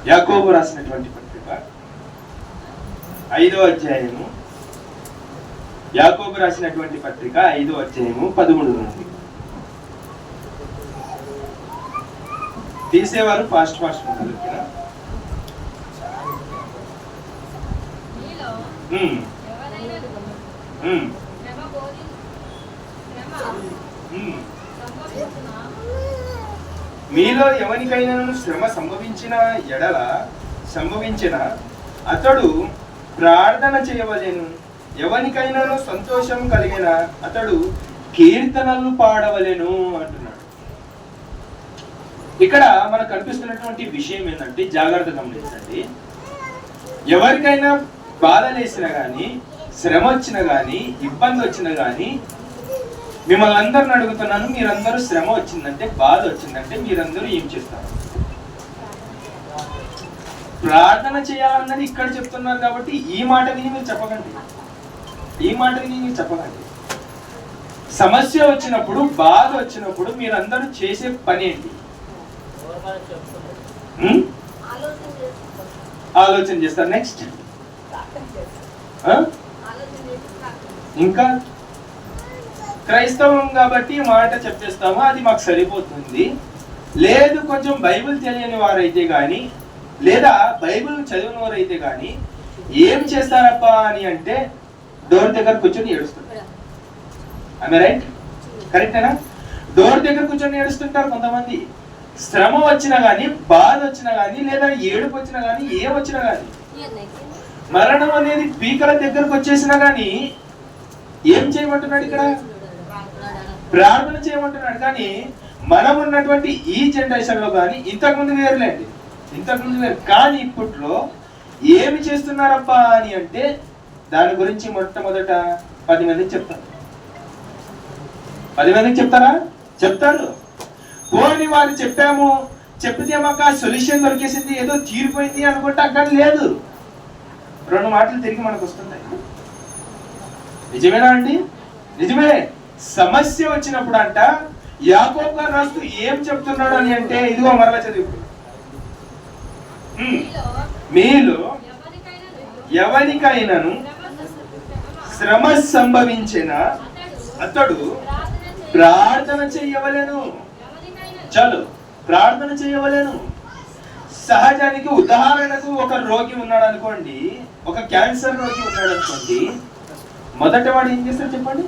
యాకోబు రాసినటువంటి పత్రిక 5వ అధ్యాయము, యాకోబు రాసినటువంటి పత్రిక 5వ అధ్యాయము 13 నుండి. తీసేవారు ఫాస్ట్ ఉన్నారు. మీలో ఎవరికైనా శ్రమ సంభవించిన అతడు ప్రార్థన చేయవలెను. ఎవరికైనా సంతోషం కలిగిన అతడు కీర్తనలు పాడవలెను అంటున్నాడు. ఇక్కడ మనకు కనిపిస్తున్నటువంటి విషయం ఏంటంటే, జాగ్రత్త గమనించండి. ఎవరికైనా బాధ లేసినా గానీ, శ్రమ వచ్చినా గానీ, ఇబ్బంది వచ్చినా గానీ, మిమ్మల్ని అందరిని అడుగుతున్నాను, మీరందరూ శ్రమ వచ్చిందంటే, బాధ వచ్చిందంటే మీరందరూ ఏం చేస్తారు? ప్రార్థన చేయాలన్నది ఇక్కడ చెప్తున్నారు. కాబట్టి ఈ మాట విని మీరు చెప్పకండి. సమస్య వచ్చినప్పుడు, బాధ వచ్చినప్పుడు మీరందరూ చేసే పని ఏంటి? ఆలోచన చేస్తారు. నెక్స్ట్ ఇంకా క్రైస్తవం కాబట్టి మాట చెప్పేస్తాము, అది మాకు సరిపోతుంది. లేదు కొంచెం బైబిల్ తెలియని వారైతే గాని, లేదా బైబిల్ చదివిన వారైతే గాని ఏం చేస్తారప్పా అని అంటే, డోర్ దగ్గర కూర్చొని ఏడుస్తుంటారు. ఆమె రైట్? కరెక్టేనా? డోర్ దగ్గర కూర్చొని ఏడుస్తుంటారు కొంతమంది. శ్రమ వచ్చినా గానీ, బాధ వచ్చినా గానీ, లేదా ఏడుపు వచ్చినా గానీ, ఏం వచ్చినా గానీ, మరణం అనేది పీకల దగ్గరకు వచ్చేసినా గానీ ఏం చేయమంటున్నాడు ఇక్కడ? ప్రార్థన చేయమంటున్నాడు. కానీ మనం ఉన్నటువంటి ఈ జనరేషన్ లో కానీ, ఇంతకుముందు వేరులేండి, ఇంతకుముందు వేరు. కానీ ఇప్పట్లో ఏమి చేస్తున్నారప్పా అని అంటే, దాని గురించి మొట్టమొదట 10 మందికి చెప్తారు. 10 మందికి చెప్తారా? చెప్తారు. పోని వాళ్ళు చెప్పితే మాకు ఆ సొల్యూషన్ దొరికేసింది, ఏదో తీరిపోయింది అనుకుంటా. కానీ లేదు, 2 మాటలు తిరిగి మనకు వస్తున్నాయి. నిజమేనా అండి? నిజమే. సమస్య వచ్చినప్పుడు అంట యాకోబు గారు రాస్తూ ఏం చెప్తున్నాడు అని అంటే, ఇదిగో మరలా చదువు. మీలో ఎవరికైనాను శ్రమ సంభవించిన అతడు ప్రార్థన చేయవలెను. చాలు, ప్రార్థన చేయవలెను. సహజానికి ఉదాహరణకు ఒక రోగి ఉన్నాడు అనుకోండి, ఒక క్యాన్సర్ రోగి ఉన్నాడు అనుకోండి, మొదట వాడు ఏం చేస్తాడు చెప్పండి?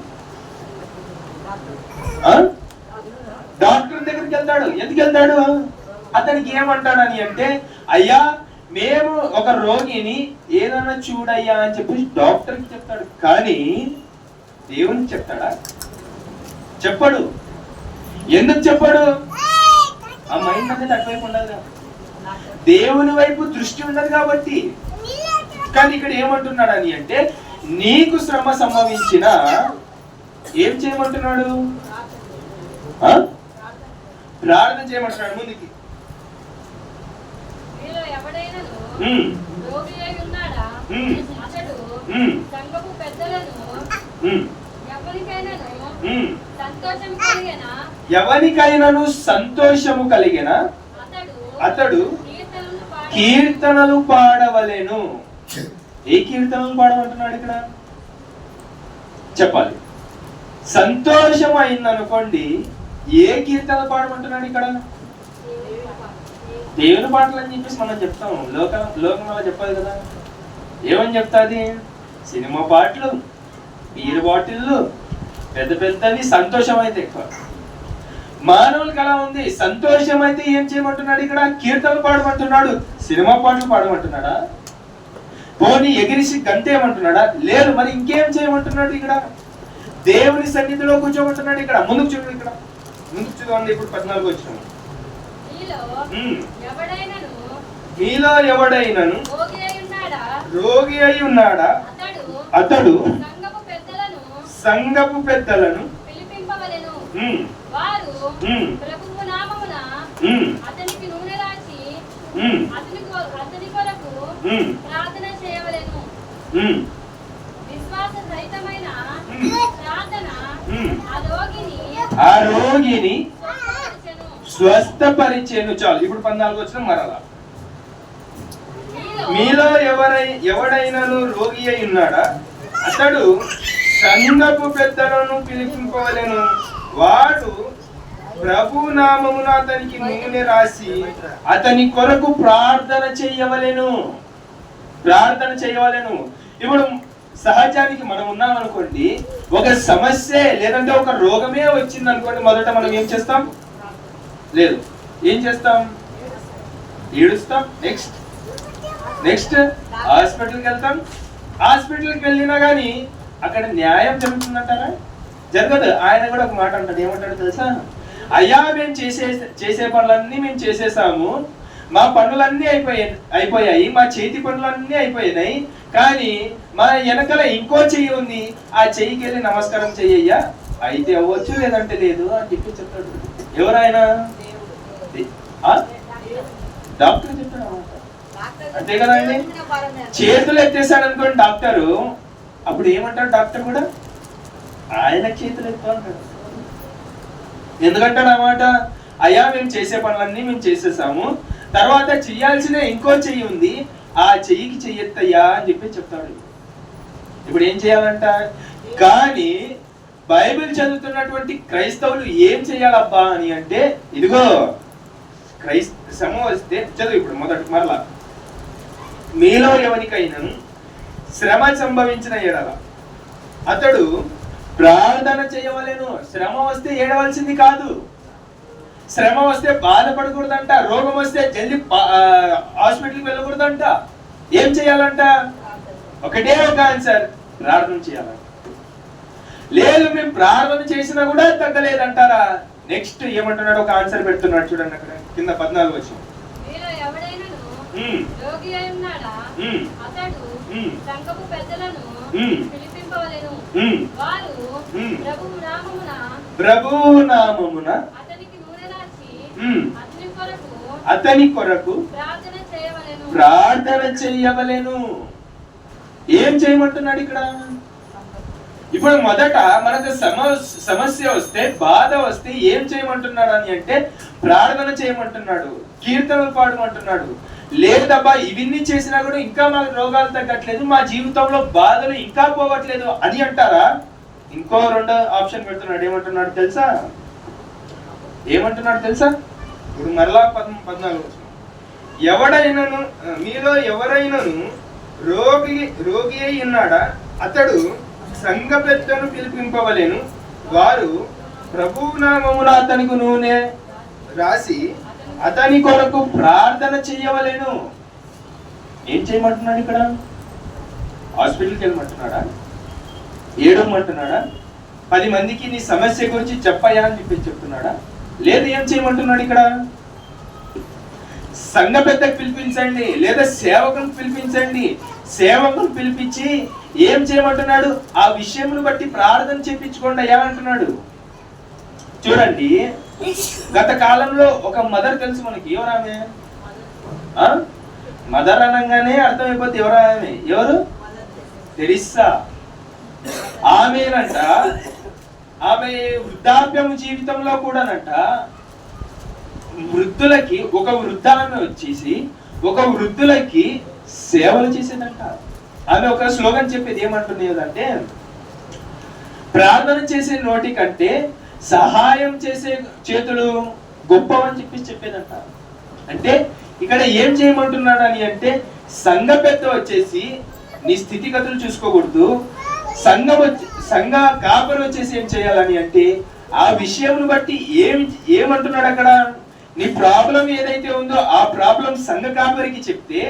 డాక్టర్ దగ్గరికి వెళ్తాడు. ఎందుకు వెళ్తాడు? అతనికి ఏమంటాడని అంటే, అయ్యా మేము ఒక రోగిని ఏదన్నా చూడయ్యా అని చెప్పి డాక్టర్కి చెప్తాడు. కానీ దేవునికి చెప్తాడా? చెప్పడు. ఎందుకు చెప్పడు? ఆ మైండ్ అనేది అటువైపు ఉండదు కదా, దేవుని వైపు దృష్టి ఉండదు కాబట్టి. కానీ ఇక్కడ ఏమంటున్నాడు అని అంటే, నీకు శ్రమ సంభవించిన ఏం చేయమంటున్నాడు? ప్రార్థన చేయమంటున్నాడు. ముందుకి ఎవరికైనాను సంతోషము కలిగిన అతడు కీర్తనలు పాడవలెను. ఏ కీర్తనలు పాడమంటున్నాడు ఇక్కడ? చెప్పాలి. సంతోషం అయిందనుకోండి, ఏ కీర్తనలు పాడమంటున్నాడు ఇక్కడ? దేవుని పాటలు అని చెప్పేసి మనం చెప్తాము. లోకం అలా చెప్పదు కదా. ఏమని చెప్తాది? సినిమా పాటలు, బీర్ బాటిళ్ళు, పెద్ద పెద్దవి. సంతోషం అయితే ఎక్కువ. మానవులకి అలా ఉంది. సంతోషం అయితే ఏం చేయమంటున్నాడు ఇక్కడ? కీర్తనలు పాడమంటున్నాడు. సినిమా పాటలు పాడమంటున్నాడా? పోనీ ఎగిరిసి గంతేయమంటున్నాడా? లేదు. మరి ఇంకేం చేయమంటున్నాడు ఇక్కడ? దేవుని సన్నిధిలో కూర్చోమంటున్నాడు. ఇక్కడ ముందుకు చూడండి, ఇక్కడ ముందుకు చూడండి. ఇప్పుడు 14 వచ్చిన మీలో ఎవడైనను రోగి అయి ఉన్నాడా అతడు సంఘపు పెద్దలను ఆ రోగిని స్వస్థపరిచేను. చాలు. ఇప్పుడు 14 వచ్చిన మరలా మీలో ఎవడైనాను రోగి అయి ఉన్నాడా, అతడు సంఘపు పెద్దలను పిలిపింపవలెను, వాడు ప్రభు నామమున అతనికి నూనె రాసి అతని కొరకు ప్రార్థన చేయవలెను. ఇప్పుడు సహజానికి మనం ఉన్నాం అనుకోండి, ఒక సమస్య లేదంటే ఒక రోగమే వచ్చింది అనుకోండి, మొదట మనం ఏం చేస్తాం? లేదు, ఏం చేస్తాం? ఏడుస్తాం. నెక్స్ట్ హాస్పిటల్కి వెళ్తాం. హాస్పిటల్కి వెళ్ళినా కానీ అక్కడ న్యాయం జరుగుతుందంటారా? జరగదు. ఆయన కూడా ఒక మాట అంటాడు, ఏమంటాడు తెలుసా? అయ్యా, మేము చేసే పనులన్నీ మేము చేసేసాము, మా పనులన్నీ అయిపోయాయి, మా చేతి పనులన్నీ అయిపోయినాయి, కానీ మా వెనకల ఇంకో చెయ్యి ఉంది, ఆ చెయ్యికి వెళ్ళి నమస్కారం చెయ్యయ్యా, అయితే అవ్వచ్చు లేదంటే లేదు అని చెప్పి చెప్తాడు. ఎవరైనా డాక్టర్ చెప్తాడు అంతే కదా అండి. చేతులు ఎత్తేసాడు అనుకోండి డాక్టరు, అప్పుడు ఏమంటాడు డాక్టర్ కూడా? ఆయన చేతులు ఎత్తు అంటాడు. ఎందుకంటాడు అన్నమాట? అయ్యా, మేము చేసే పనులన్నీ మేము చేసేసాము, తర్వాత చెయ్యాల్సిన ఇంకో చెయ్యి ఉంది, ఆ చెయ్యికి చెయ్యెత్తయ్యా అని చెప్పి చెప్తాడు. ఇప్పుడు ఏం చేయాలంట? కానీ బైబిల్ చదువుతున్నటువంటి క్రైస్తవులు ఏం చేయాలబ్బా అని అంటే, ఇదిగో శ్రమ వస్తే చదువు. ఇప్పుడు మొదటి మరలా, మీలో ఎవరికైనా శ్రమ సంభవించిన ఎడల అతడు ప్రార్థన చేయవలెను. శ్రమ వస్తే ఏడవలసింది కాదు, శ్రమ వస్తే బాధపడకూడదంట, రోగం వస్తే జల్దీ హాస్పిటల్కి వెళ్ళకూడదంట. ఏం చేయాలంట? ఒకటే ఒక ఆన్సర్, ప్రార్థన చేయాలంట. లేదు, మేము ప్రార్థన చేసినా కూడా తగ్గలేదంటారా? నెక్స్ట్ ఏమంటున్నాడు? ఒక ఆన్సర్ పెడుతున్నాడు చూడండి అక్కడ కింద 14 వచ్చి, ప్రభువు నామమున అతని కొరకు ప్రార్థన చేయవలెను. ఏం చేయమంటున్నాడు ఇక్కడ? ఇప్పుడు మొదట మనకు సమస్య వస్తే, బాధ వస్తే ఏం చేయమంటున్నాడు అని అంటే ప్రార్థన చేయమంటున్నాడు, కీర్తనలు పాడమంటున్నాడు. లేదబ్బా, ఇవన్నీ చేసినా కూడా ఇంకా మాకు రోగాలు తగ్గట్లేదు, మా జీవితంలో బాధలు ఇంకా పోవట్లేదు అని అంటారా? ఇంకో రెండో ఆప్షన్ పెడుతున్నాడు. ఏమంటున్నాడు తెలుసా? ఇప్పుడు మరలా 14 ఎవడైనాను మీలో ఎవరైనాను రోగి అయి ఉన్నాడా, అతడు సంఘ పెద్దను పిలిపింపవలెను, వారు ప్రభువు నామమున అతనికి నూనె రాసి అతని కొరకు ప్రార్థన చేయవలెను. ఏం చేయమంటున్నాడు ఇక్కడ? హాస్పిటల్కి వెళ్ళమంటున్నాడా? ఏడమంటున్నాడా? 10 మందికి నీ సమస్య గురించి చెప్పయ్యా అని చెప్పి చెప్తున్నాడా? లేదు, ఏం చేయమంటున్నాడు ఇక్కడ? సంఘ పెద్దకు పిలిపించండి, లేదా సేవకుని పిలిపించండి. సేవకుని పిలిపించి ఏం చేయమంటున్నాడు? ఆ విషయమును బట్టి ప్రార్థన చేపించుకోండి అయ్యా అంటున్నాడు. చూడండి, గత కాలంలో ఒక మదర్ తెలుసు మనకి. ఎవరామె? మదర్ అనగానే అర్థమైపోతే ఎవరామె? ఎవరు? తెరిస్సా. ఆమెనంట, ఆమె వృద్ధాప్యము జీవితంలో కూడానంట వృద్ధులకి, ఒక వృద్ధామె వచ్చేసి ఒక వృద్ధులకి సేవలు చేసేదంట. ఆమె ఒక స్లోగన్ చెప్పేది ఏమంటున్నదంటే, ప్రార్థన చేసే నోటి కంటే సహాయం చేసే చేతులు గొప్పవని చెప్పేదంట. అంటే ఇక్కడ ఏం చేయమంటున్నాడు అని అంటే, సంఘ పెద్ద వచ్చేసి నీ స్థితిగతులు చూసుకోకూడదు, సంఘ కాపరి వచ్చేసి ఏం చేయాలని అంటే ఆ విషయంను బట్టి ఏమంటున్నాడు అక్కడ? నీ ప్రాబ్లం ఏదైతే ఉందో ఆ ప్రాబ్లం సంఘ కాపరికి చెప్తే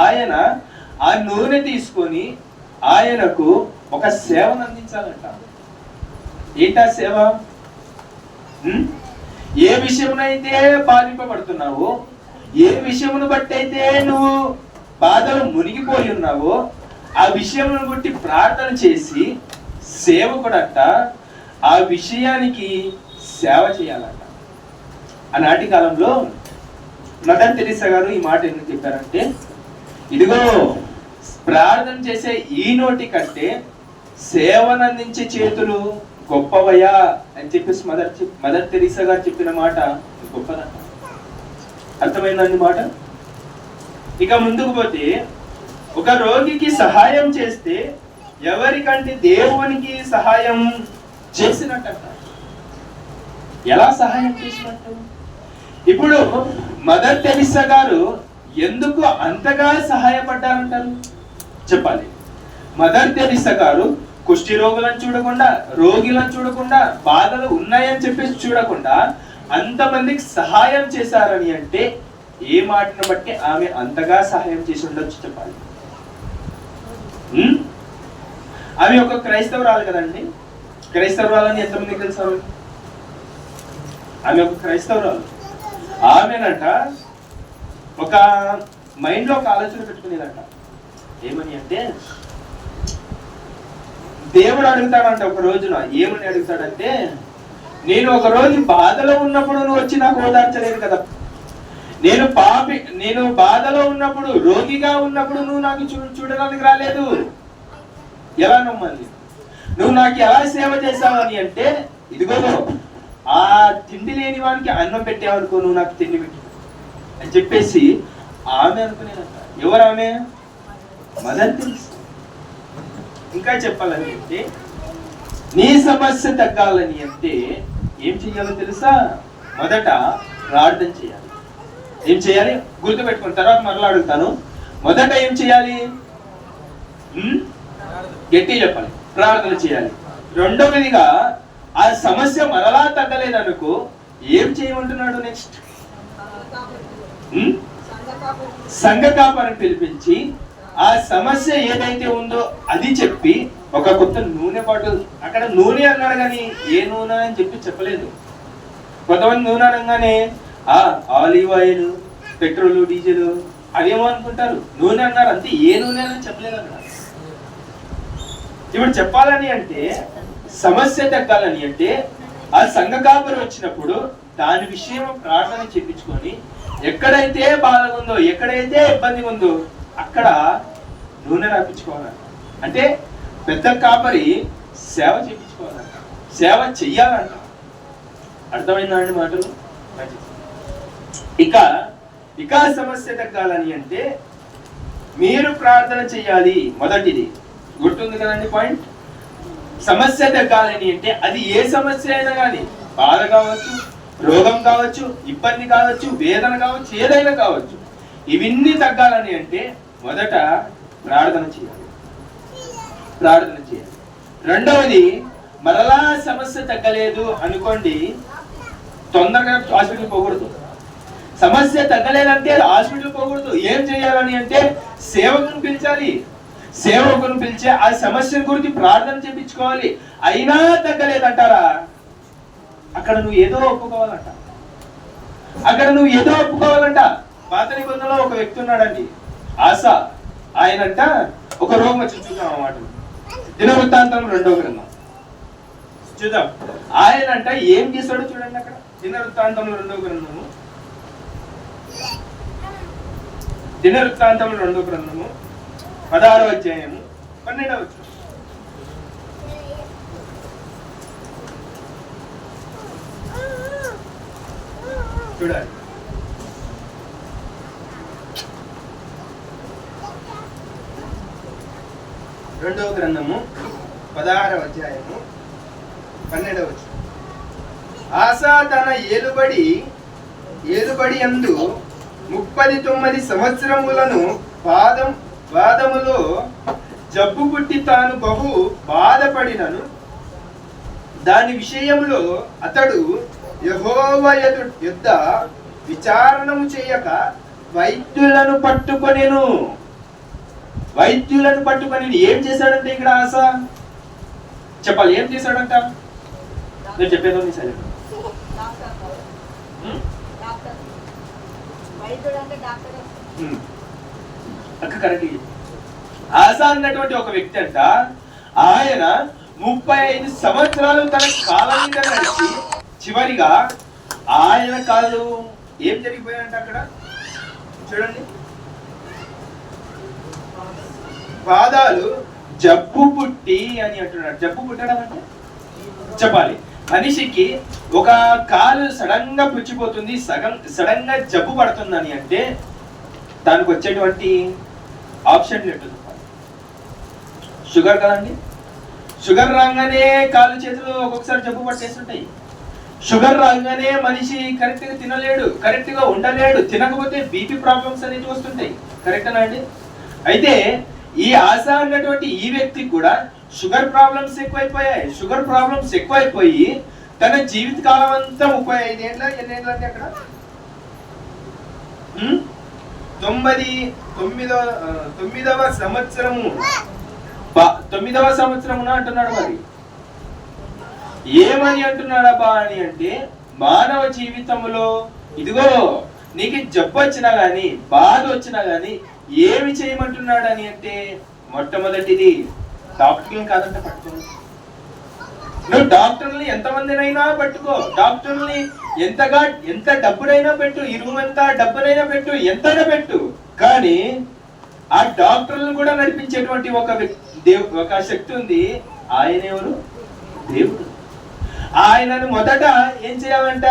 ఆయన ఆ నూనె తీసుకొని ఆయనకు ఒక సేవను అందించాలంట. ఏంటా సేవ? ఏ విషయమునైతే బాధింపబడుతున్నావో, ఏ విషయమును బట్టి అయితే నువ్వు బాధలు మునిగిపోయి ఉన్నావో ఆ విషయమును బట్టి ప్రార్థన చేసి సేవకుడంట ఆ విషయానికి సేవ చేయాలంట. ఆనాటి కాలంలో మదర్ తెరిసా గారు ఈ మాట ఎందుకు చెప్పారంటే, ఇదిగో ప్రార్థన చేసే ఈ నోటి కంటే సేవనందించే చేతులు గొప్పవయ్యా అని చెప్పేసి మదర్ తెరిసా గారు చెప్పిన మాట గొప్పదంట. అర్థమైందండి మాట? ఇక ముందుకు పోతే ఒక రోగికి సహాయం చేస్తే ఎవరికంటే దేవునికి సహాయం చేసినట్ట. ఎలా సహాయం చేసినట్టు? ఇప్పుడు మదర్ తెరిసా గారు ఎందుకు అంతగా సహాయపడ్డారంటారు చెప్పాలి. మదర్ తెరిసా గారు కుష్టి రోగులను చూడకుండా, రోగులను చూడకుండా, బాధలు ఉన్నాయని చెప్పేసి చూడకుండా అంతమందికి సహాయం చేశారని అంటే ఏ మాటను బట్టి ఆమె అంతగా సహాయం చేసి ఉండొచ్చు చెప్పాలి. ఆమె ఒక క్రైస్తవురాలు కదండి. క్రైస్తవురాలని ఎంతమందికి తెలుసు? ఆమె ఒక క్రైస్తవురాలు. ఆమెనంట ఒక మైండ్ లో ఒక ఆలోచన పెట్టుకునేదంట. ఏమని అంటే, దేవుడు అడుగుతాడంట ఒక రోజున. ఏమని అడుగుతాడంటే, నేను ఒక రోజు బాధలో ఉన్నప్పుడు నువ్వు వచ్చి నాకు ఓదార్చలేదు కదా, నేను బాధలో ఉన్నప్పుడు, రోగిగా ఉన్నప్పుడు నువ్వు నాకు చూడడానికి రాలేదు, ఎలా నమ్మాలి? నువ్వు నాకు ఎలా సేవ చేసావని అంటే, ఇదిగో ఆ తిండి లేని వానికి అన్నం పెట్టావనుకో, నువ్వు నాకు తిండి పెట్టి అని చెప్పేసి ఆమె అనుకునేదంట. ఎవరు ఆమె? Mother Teresa. ఇంకా చెప్పాలని అంటే, నీ సమస్య తగ్గాలని అంటే ఏం చెయ్యాలో తెలుసా? మొదట ప్రార్థన చేయాలి. ఏం చేయాలి? గుర్తుపెట్టుకున్న తర్వాత మరలా అడుగుతాను. మొదట ఏం చేయాలి? గట్టి చెప్పాలి. ప్రార్థన చేయాలి. రెండవదిగా ఆ సమస్య మరలా తగ్గలేదనుకో ఏం చేయమంటున్నాడు? నెక్స్ట్ సంఘ కాపరిని పిలిపించి ఆ సమస్య ఏదైతే ఉందో అది చెప్పి ఒక కొత్త నూనె బాటిల్, అక్కడ నూనె అన్నాడు కానీ ఏ నూనె అని చెప్పలేదు. కొంతమంది నూనె అనగానే ఆలివ్ ఆయిల్, పెట్రోల్, డీజిల్ అదేమో అనుకుంటారు. నూనె అన్నారు అంతే, ఏ నూనె అని చెప్పలేదు అన్నారు. ఇప్పుడు చెప్పాలని అంటే, సమస్య తగ్గాలని అంటే ఆ సంఘ కాపరి వచ్చినప్పుడు దాని విషయం ప్రార్థన చెప్పించుకొని ఎక్కడైతే బాధ ఉందో, ఎక్కడైతే ఇబ్బంది ఉందో అక్కడ నూనె రాపించుకోవాలంట. అంటే పెద్ద కాపరి సేవ చేయించుకోవాలంట, సేవ చెయ్యాలంట. అర్థమైందా అండి మాటలు? ఇక సమస్య తగ్గాలని అంటే మీరు ప్రార్థన చెయ్యాలి. మొదటిది గుర్తుంది కదండి పాయింట్. సమస్య తగ్గాలని అంటే అది ఏ సమస్య అయినా కానీ, బాధ కావచ్చు, రోగం కావచ్చు, ఇబ్బంది కావచ్చు, వేదన కావచ్చు, ఏదైనా కావచ్చు, ఇవన్నీ తగ్గాలని అంటే మొదట ప్రార్థన చేయాలి. రెండవది, మరలా సమస్య తగ్గలేదు అనుకోండి, తొందరగా హాస్పిటల్ పోకూడదు. సమస్య తగ్గలేదంటే హాస్పిటల్ పోకూడదు. ఏం చేయాలని అంటే సేవకుని పిలిచాలి. సేవకుని పిలిచి ఆ సమస్య గురించి ప్రార్థన చేయించుకోవాలి. అయినా తగ్గలేదంటారా, అక్కడ నువ్వు ఏదో ఒప్పుకోవాలంట. పాత నిబంధనలో ఒక వ్యక్తి ఉన్నాడండి, ఆసా. ఆయనంట ఒక రోగం వచ్చి చూద్దాం అన్నమాట. దినవృత్తాంతం 2వ గ్రంథం చూద్దాం. ఆయనంట ఏం చేశాడో చూడండి. అక్కడ దినవృత్తాంతం 2వ గ్రంథము, దినవృత్తాంతం 2వ గ్రంథము 16వ అధ్యాయము 12వ వచనం చూడాలి. రెండవ గ్రంథము 16వ అధ్యాయము 12వ వచనం. ఆసా తన ఏలుబడి యందు 39 సంవత్సరములను వాదములో జబ్బు పుట్టి తాను బహు బాధపడినను దాని విషయంలో అతడు యెహోవా యొద్ద విచారణము చేయక వైద్యులను పట్టుకొనెను. ఏం చేశాడంటే ఇక్కడ ఆశ చెప్పాలి. ఏం చేశాడంట? నేను చెప్పేదో నీ సరే కరెక్ట్. ఆశ అన్నటువంటి ఒక వ్యక్తి అంట, ఆయన 35 సంవత్సరాలు తన కాళ్ళ మీద నడిచి చివరిగా ఆయన కాళ్ళు ఏం జరిగిపోయాయంట అక్కడ చూడండి. పాదాలు జబ్బు పుట్టి అని అంటున్నాడు. జబ్బు పుట్టడం అంటే చెప్పాలి, మనిషికి ఒక కాలు సడన్ గా పుచ్చిపోతుంది, సడన్ గా జబ్బు పడుతుందని అంటే దానికి వచ్చేటువంటి ఆప్షన్ ఏంటో చెప్పాలి. షుగర్ కదండి. షుగర్ రాగానే కాళ్ళు చేతులు ఒక్కొక్కసారి జబ్బు పట్టేస్తుంటాయి. షుగర్ రాగానే మనిషి కరెక్ట్ గా తినలేడు, కరెక్ట్ గా ఉండలేడు. తినకపోతే బీపీ ప్రాబ్లమ్స్ అనేవి వస్తుంటాయి. కరెక్టేనా అండి? అయితే ఈ ఆశ అన్నటువంటి ఈ వ్యక్తికి కూడా షుగర్ ప్రాబ్లమ్స్ ఎక్కువైపోయాయి. షుగర్ ప్రాబ్లమ్స్ ఎక్కువైపోయి తన జీవిత కాలం అంతా 35 ఏళ్ళ ఎన్ని ఏళ్ళు అంటే అక్కడ 9వ సంవత్సరము 9వ సంవత్సరమున అంటున్నాడు. మరి ఏమని అంటున్నాడబ్బా అని అంటే, మానవ జీవితంలో ఇదిగో నీకు జబ్బు వచ్చినా గాని, బాధ వచ్చినా గాని ఏమి చేయమంటున్నాడు అని అంటే, మొట్టమొదటిది డాక్టర్ని కాదంటే పట్టుకో. నువ్వు డాక్టర్ని ఎంతమందినైనా పట్టుకో, డాక్టర్ని ఎంత డబ్బునైనా పెట్టు, ఈ రూమ్ ఎంత డబ్బునైనా పెట్టు, ఎంతైనా పెట్టు. కానీ ఆ డాక్టర్లను కూడా నడిపించేటువంటి ఒక శక్తి ఉంది. ఆయన ఎవరు? దేవుడు. ఆయనను మొదట ఏం చేయాలంట?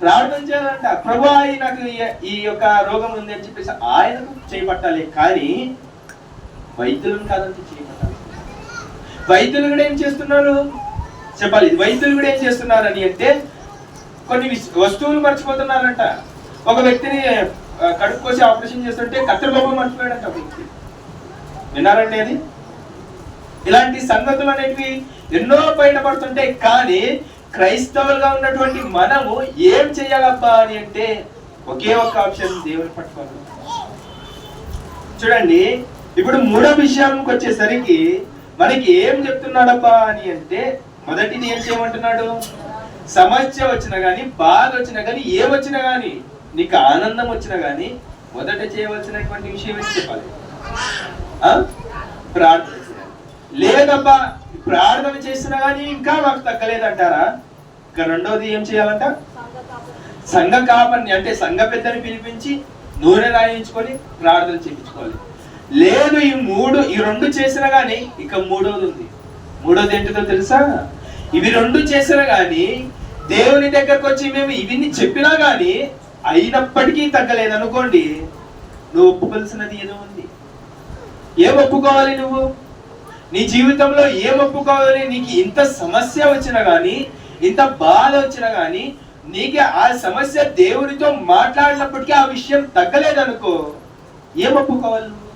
ప్రార్థన చేయాలంట. ప్రభు నాకు ఈ యొక్క రోగం ఉంది అని చెప్పేసి ఆయనకు చేపట్టాలి. కానీ వైద్యులను కాదంటే చేపట్టాలి. వైద్యులు కూడా ఏం చేస్తున్నారు చెప్పాలి. వైద్యులు కూడా ఏం చేస్తున్నారు అని అంటే, కొన్ని వస్తువులు మర్చిపోతున్నారంట. ఒక వ్యక్తిని కడుపు కోసి ఆపరేషన్ చేస్తుంటే కత్తెర బొమ్మ మర్చిపోయాడంట వ్యక్తి. విన్నారండి అది? ఇలాంటి సంగతులు అనేవి ఎన్నో బయటపడుతుంటాయి. కానీ క్రైస్తవులుగా ఉన్నటువంటి మనము ఏం చేయాలబ్బా అని అంటే, ఒకే ఒక ఆప్షన్, దేవుని పట్టుకోవాలి. చూడండి, ఇప్పుడు మూడో విషయానికి వచ్చేసరికి మనకి ఏం చెప్తున్నాడబ్బా అని అంటే, మొదటిది ఏం చేయమంటున్నాడు? సమస్య వచ్చినా గానీ, బాధ వచ్చినా గానీ, ఏమొచ్చినా గానీ, నీకు ఆనందం వచ్చినా గానీ మొదట చేయవలసినటువంటి విషయం ఏంటి చెప్పాలి? ప్రార్థన చేయాలి. లేదబ్బా ప్రార్థన చేసినా గానీ ఇంకా మాకు తగ్గలేదంటారా? ఇక రెండోది ఏం చేయాలంట? సంఘ కాపరిని అంటే సంఘ పెద్దని పిలిపించి నూనె రాయించుకొని ప్రార్థన చేయించుకోవాలి. లేదు ఈ రెండు చేసినా గానీ ఇక మూడోది ఉంది. మూడోది ఏంటిదో తెలుసా? ఇవి రెండు చేసినా గానీ దేవుని దగ్గరకు వచ్చి మేము ఇవన్నీ చెప్పినా గానీ అయినప్పటికీ తగ్గలేదనుకోండి, నువ్వు ఒప్పుకోవాల్సినది ఏదో ఉంది. ఏం ఒప్పుకోవాలి? నువ్వు నీ జీవితంలో ఏం ఒప్పుకోవాలి? నీకు ఇంత సమస్య వచ్చినా గానీ, ఇంత బాధ వచ్చినా గానీ, నీకు ఆ సమస్య దేవునితో మాట్లాడినప్పటికీ ఆ విషయం తగ్గలేదనుకో, ఏం ఒప్పుకోవాలి నువ్వు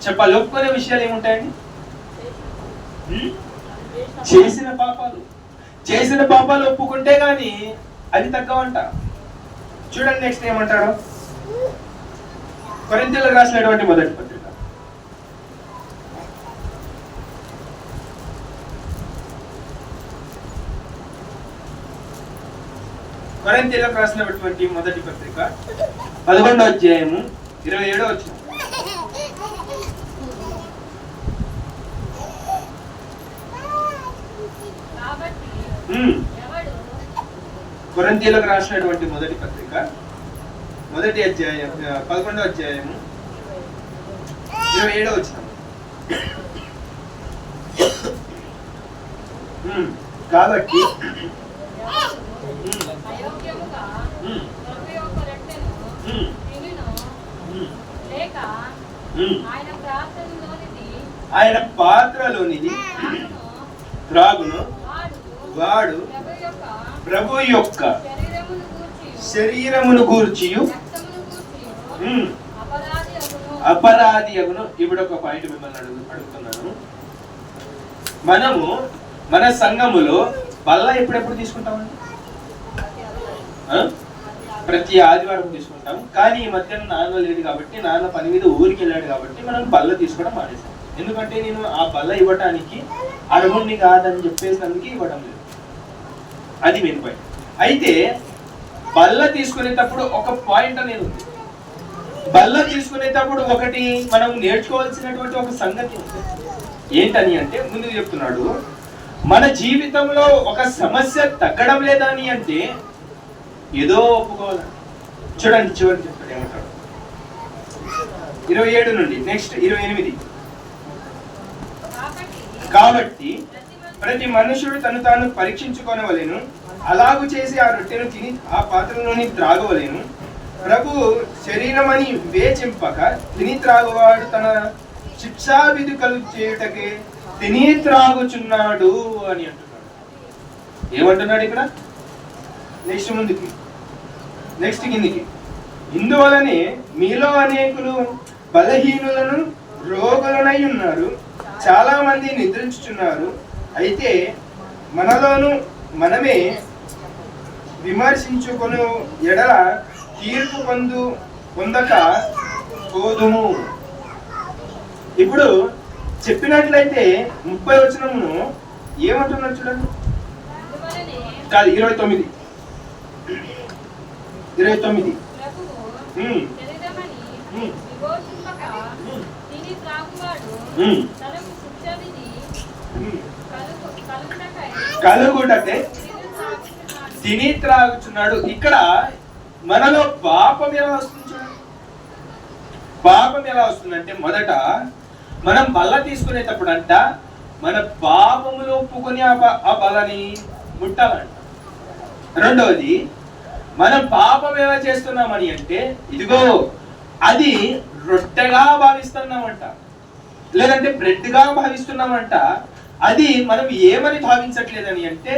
చెప్పాలి? ఒప్పుకునే విషయాలు ఏముంటాయండి? చేసిన పాపాలు ఒప్పుకుంటే గానీ అది తగ్గవంట. చూడండి నెక్స్ట్ ఏమంటాడు? కొరింథీయులకు రాసినటువంటి మొదటి పత్రిక కొరింథీయులకు రాసినటువంటి మొదటి పత్రిక 11వ అధ్యాయము 27వ వచనం. కొరింథీయులకు రాసినటువంటి మొదటి పత్రిక మొదటి అధ్యాయం 11వ అధ్యాయము 27వ వచనం. కాబట్టి ఆయన పాత్రలోనిది త్రాగును, వాడు ప్రభు యొక్క శరీరమును గూర్చియు అపరాధి అగును. ఇప్పుడు ఒక పాయింట్ మిమ్మల్ని అడుగుతున్నాను. మనము మన సంఘములో బల్ల ఎప్పుడెప్పుడు తీసుకుంటామండి? ప్రతి ఆదివారం తీసుకుంటాం. కానీ ఈ మధ్యన నాన్న లేదు కాబట్టి, నాన్న పని మీద ఊరికి వెళ్ళాడు కాబట్టి మనం బల్ల తీసుకోవడం మానేసాం. ఎందుకంటే నేను ఆ బల్ల ఇవ్వటానికి అర్హుణ్ణి కాదని చెప్పేసినందుకు ఇవ్వడం లేదు. అది మెయిన్ పాయింట్. అయితే బల్ల తీసుకునేటప్పుడు ఒక పాయింట్ అనేది ఉంది. బల్ల తీసుకునేటప్పుడు ఒకటి మనం నేర్చుకోవాల్సినటువంటి ఒక సంగతి ఉంది. ఏంటని అంటే, ముందుకు చెప్తున్నాడు, మన జీవితంలో ఒక సమస్య తగ్గడం లేదని అంటే ఏదో ఒప్పుకోవాలి. చూడండి చివరి చెప్తాడు ఏమంటాడు? 27 నుండి నెక్స్ట్ 28. కాబట్టి ప్రతి మనుషుడు తను తాను పరీక్షించుకొనవలెను, అలాగు చేసి ఆ రొట్టెను తిని ఆ పాత్రలోని త్రాగవలెను. ప్రభు శరీరమని వివేచింపక తిని త్రాగువాడు తన శిక్షా విధి కలుగు చేయుటకే తిని త్రాగుచున్నాడు అని అంటున్నాడు. ఏమంటున్నాడు ఇక్కడ? నెక్స్ట్ కిందికి, ఇందువలనే మీలో అనేకులు బలహీనులను రోగులనై ఉన్నారు, చాలా మంది నిద్రించుచున్నారు. అయితే మనలోను మనమే విమర్శించుకొని ఎడల తీర్పు పొందక పోదుము. ఇప్పుడు చెప్పినట్లయితే 30 వచనమును ఏమంటున్నారు చూడండి. కాదు, 29 కలుగుటకే తిని త్రాగుచున్నాడు. ఇక్కడ మనలో పాపం ఎలా వస్తుంది చూడండి. పాపం ఎలా వస్తుందంటే, మొదట మనం బల్ల తీసుకునేటప్పుడు అంట మన పాపములు ఒప్పుకొని ఆ బలని ముట్టాలంట. రెండవది, మనం పాపం ఎలా చేస్తున్నామని అంటే, ఇదిగో అది రొట్టెగా భావిస్తున్నామంట, లేదంటే బ్రెడ్ గా భావిస్తున్నామంట. అది మనం ఏమని భావించట్లేదని అంటే,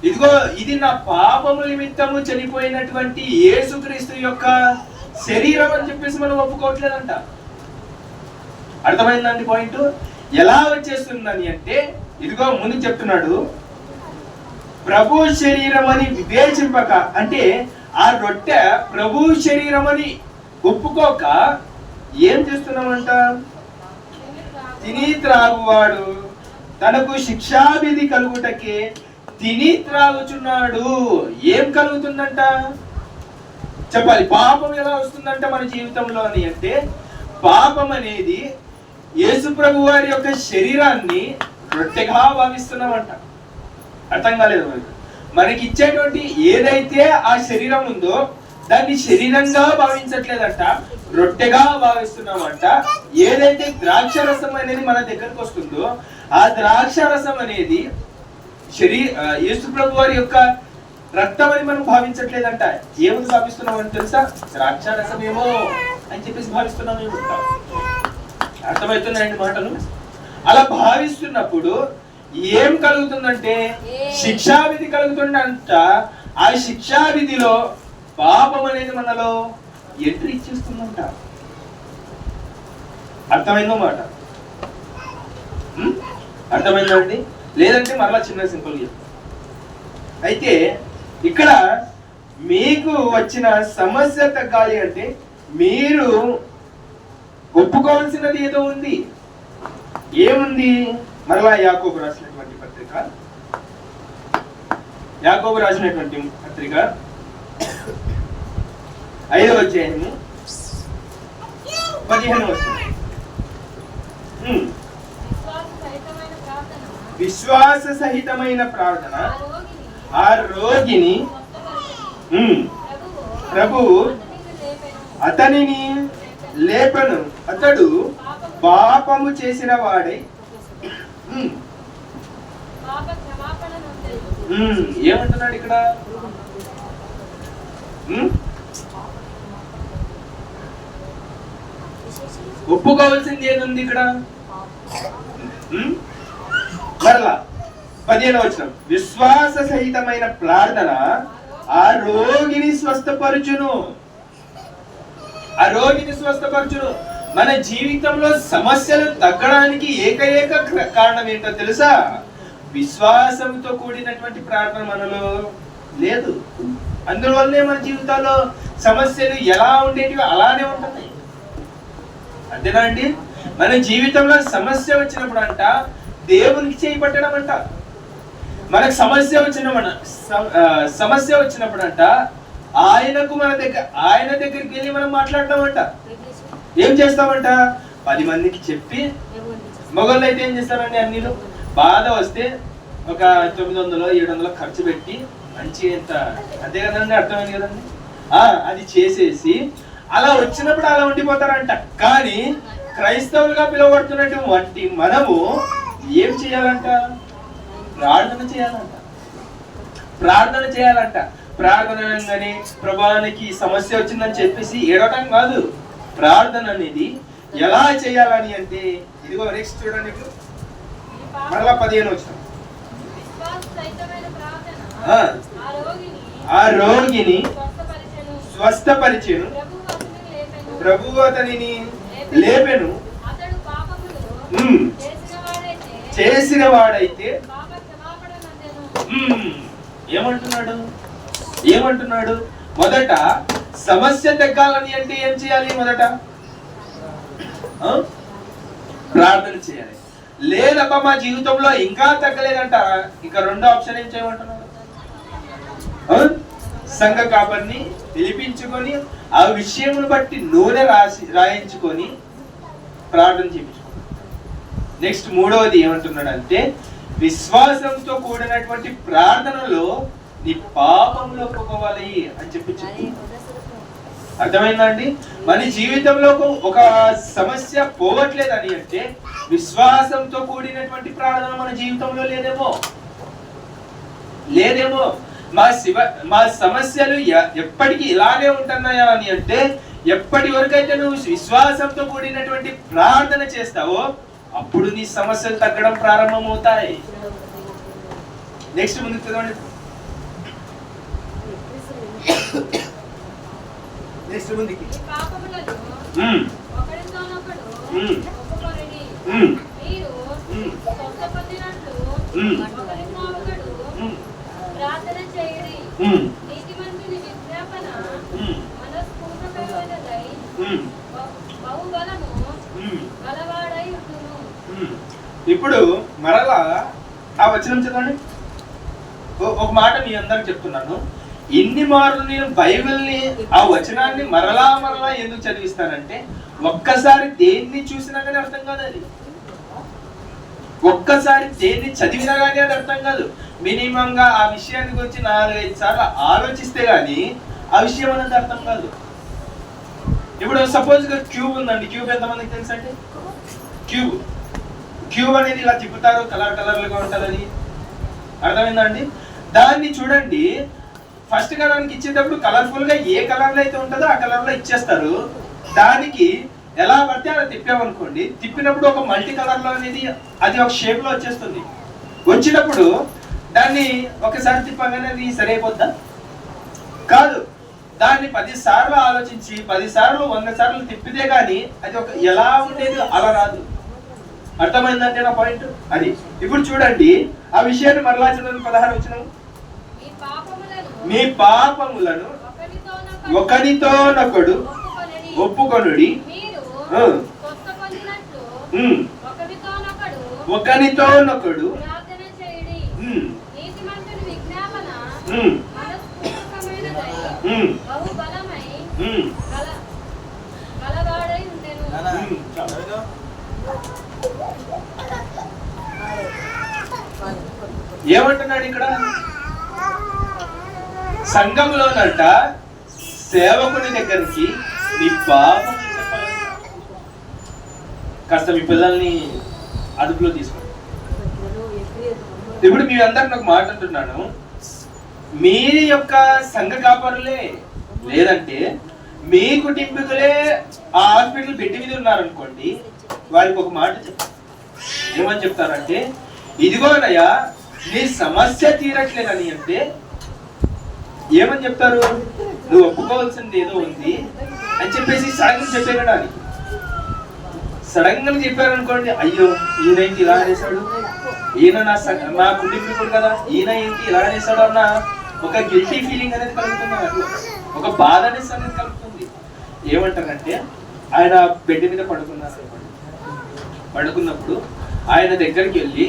ఇదిగో ఇది నా పాపము నిమిత్తము చనిపోయినటువంటి యేసుక్రీస్తు యొక్క శరీరం అని చెప్పేసి మనం ఒప్పుకోవట్లేదంట. అర్థమైందండి పాయింట్? ఎలా వచ్చేస్తుందని అంటే, ఇదిగో ముందు చెప్తున్నాడు, ప్రభు శరీరం అని వివేచింపక, అంటే ఆ రొట్టె ప్రభు శరీరం అని ఒప్పుకోక ఏం చేస్తున్నామంట? తిని త్రాగువాడు తనకు శిక్షావిధి కలుగుటకే తిని త్రాగుచున్నాడు. ఏం కలుగుతుందంట చెప్పాలి. పాపం ఎలా వస్తుందంట మన జీవితంలో అని అంటే, పాపం అనేది యేసు ప్రభు వారి యొక్క శరీరాన్ని రొట్టెగా భావిస్తున్నామంట. అర్థం కాలేదు మనకి ఇచ్చేటువంటి ఏదైతే ఆ శరీరం ఉందో దాన్ని శరీరంగా భావించట్లేదంట, రొట్టెగా భావిస్తున్నామంట. ఏదైతే ద్రాక్షరసం అనేది మన దగ్గరకు వస్తుందో ఆ ద్రాక్షరసం అనేది యేసు ప్రభు వారి యొక్క రక్తం అని మనం భావించట్లేదంట. ఏమని భావిస్తున్నామని తెలుసా? ద్రాక్షరసమేమో అని చెప్పేసి భావిస్తున్నామేమో. అర్థమవుతున్నాయండి మాటలు? అలా భావిస్తున్నప్పుడు ఏం కలుగుతుందంటే శిక్షావిధి కలుగుతుందంట. ఆ శిక్షావిధిలో పాపం అనేది మనలో ఎంట్రీ ఇచ్చేస్తుందంట. అర్థమైందో మాట? అర్థమైందో అండి? లేదంటే మరలా చిన్న సింపుల్ గా. అయితే ఇక్కడ మీకు వచ్చిన సమస్య తగ్గాలి అంటే మీరు ఒప్పుకోవాల్సినది ఏదో ఉంది. ఏముంది? మరలా యాకోబు రాసినటువంటి పత్రిక 5వ అధ్యాయము 15వ వచనం. విశ్వాస సహితమైన ప్రార్థన ఆ రోగిని ప్రభువు అతనిని లేపను, అతడు పాపము చేసిన వాడై. ఏమంటున్నాడు ఇక్కడ? ఒప్పుకోవాల్సింది ఏదుంది ఇక్కడ? మరలా 15వ వచనం, విశ్వాస సహితమైన ప్రార్థన ఆ రోగిని స్వస్థపరచును. ఆ రోగిని స్వస్థపరచును. మన జీవితంలో సమస్యలు తగ్గడానికి ఏకైక కారణం ఏంటో తెలుసా? విశ్వాసంతో కూడినటువంటి ప్రార్థన మనలో లేదు. అందువల్లనే మన జీవితాల్లో సమస్యలు ఎలా ఉండేటివి అలానే ఉంటున్నాయి. అంతేనా అండి? మన జీవితంలో సమస్య వచ్చినప్పుడు అంట దేవునికి చేయబట్టడం అంట. మనకు సమస్య వచ్చినప్పుడు అంట ఆయన దగ్గరికి వెళ్ళి మనం మాట్లాడటం అంట. ఏం చేస్తామంట? 10 మందికి చెప్పి, మొగళ్ళు అయితే ఏం చేస్తారండి, అన్నిలో బాధ వస్తే ఒక 900-700 ఖర్చు పెట్టి మంచి ఎంత, అంతే కదండి, అర్థమైంది కదండి. అది చేసేసి అలా వచ్చినప్పుడు అలా ఉండిపోతారంట. కానీ క్రైస్తవులుగా పిలువబడుతున్నటువంటి మనము ఏం చేయాలంట? ప్రార్థన చేయాలంట. ప్రార్థన అనగానే ప్రభానికి సమస్య వచ్చిందని చెప్పేసి ఏడవటం కాదు. ప్రార్థన అనేది ఎలా చేయాలని అంటే ఇదిగో నెక్స్ట్ చూడండి, ఇప్పుడు మరలా 15 వచ్చిన ఆ రోగిని స్వస్థపరిచెను, ప్రభువు అతనిని లేపెను. చేసిన వాడైతే ఏమంటున్నాడు? మొదట సమస్య తగ్గాలని అంటే ఏం చేయాలి? మొదట ప్రార్థన చేయాలి. లేదబ్బా మా జీవితంలో ఇంకా తగ్గలేదంట, ఇంకా రెండో ఆప్షన్ ఏం చేయమంటున్నాడు? సంఘ కాపరిని పిలిపించుకొని ఆ విషయమును బట్టి నూనె రాయించుకొని ప్రార్థన చేయించుకో. నెక్స్ట్ మూడవది ఏమంటున్నాడు అంటే విశ్వాసంతో కూడినటువంటి ప్రార్థనలో నీ పాపంలో ఒప్పుకోవాలి అని చెప్పి. అర్థమైందా అండి? మన జీవితంలో ఒక సమస్య పోవట్లేదని అంటే విశ్వాసంతో కూడినటువంటి ప్రార్థన మన జీవితంలో లేదేమో. మా సమస్యలు ఎప్పటికీ ఇలానే ఉంటున్నాయా అని అంటే ఎప్పటి వరకైతే నువ్వు విశ్వాసంతో కూడినటువంటి ప్రార్థన చేస్తావో అప్పుడు నీ సమస్యలు తగ్గడం ప్రారంభమవుతాయి. నెక్స్ట్ ముందుకు చదవండి. నెక్స్ట్ ముందుకి ఇప్పుడు మరలా ఆ వచనం చదవండి. ఒక మాట మీ అందరికి చెప్తున్నాను, ఎన్ని మార్లు నేను బైబిల్ని ఆ వచనాన్ని మరలా ఎందుకు చదివిస్తానంటే ఒక్కసారి దేన్ని చూసినా కానీ అర్థం కాదు. అది ఒక్కసారి దేన్ని చదివినా కానీ అది అర్థం కాదు. మినిమం గా ఆ విషయాన్ని గురించి 4-5 సార్లు ఆలోచిస్తే గానీ ఆ విషయం అనేది అర్థం కాదు. ఇప్పుడు సపోజ్ గా క్యూబ్ ఉందండి. క్యూబ్ ఎంతమందికి తెలుసు అండి? క్యూబ్ అనేది ఇలా తిప్పుతారు, కలర్లుగా ఉంటుంది. అది అర్థమైందా అండి? దాన్ని చూడండి, ఫస్ట్ గా దానికి ఇచ్చేటప్పుడు కలర్ఫుల్ గా ఏ కలర్ లో అయితే ఉంటుందో ఆ కలర్ లో ఇచ్చేస్తారు. దానికి ఎలా పడితే అలా తిప్పామనుకోండి, తిప్పినప్పుడు ఒక మల్టీ కలర్ లో అనేది అది ఒక షేప్ లో వచ్చేస్తుంది. వచ్చినప్పుడు దాన్ని ఒకసారి తిప్పగానే అది సరైపోద్దా? కాదు. దాన్ని 10 సార్లు ఆలోచించి 10 సార్లు 100 సార్లు తిప్పితే గానీ అది ఒక ఎలా ఉండేది అలా రాదు. అర్థమైందంటే నా పాయింట్ అది. ఇప్పుడు చూడండి ఆ విషయాన్ని మరలా చదవండి. 16 వచనం. మీ పాపములను ఒకరితోనొకడు ఒప్పుకొనుడి, ఒకరితోనొకడు ఏమంటున్నాడు ఇక్కడ? సంఘంలోనంట సేవకుని దగ్గరికి నీ పాపం చెప్పాలి. కాస్త మీ పిల్లల్ని అదుపులో తీసుకోండి. ఇప్పుడు మీ అందరికి ఒక మాట అంటున్నాను, మీ యొక్క సంఘ కాపరులే లేదంటే మీ కుటుంబీకులే ఆ హాస్పిటల్ బెడ్ మీద ఉన్నారనుకోండి, వారికి ఒక మాట చెప్తారు. ఏమని చెప్తారంటే, ఇదిగోనయ్యా నీ సమస్య తీరట్లేదని అంటే ఏమని చెప్తారు? నువ్వు ఒప్పుకోవాల్సింది ఏదో ఉంది అని చెప్పేసి సడన్ చెప్పేయడానికి. సడన్ గా చెప్పారనుకోండి, అయ్యో ఈయన ఏంటి ఇలా అనేసాడు, ఈయన నా కుటుంబీకుడు కదా, ఈయన ఏంటి ఇలా అనేసాడు అన్న ఒక గిల్టీ ఫీలింగ్ అనేది కలుగుతుంది, అట్లా ఒక బాధ అనేది కలుగుతుంది. ఏమంటారంటే ఆయన బెడ్ మీద పడుకున్నారు. పడుకున్నప్పుడు ఆయన దగ్గరికి వెళ్ళి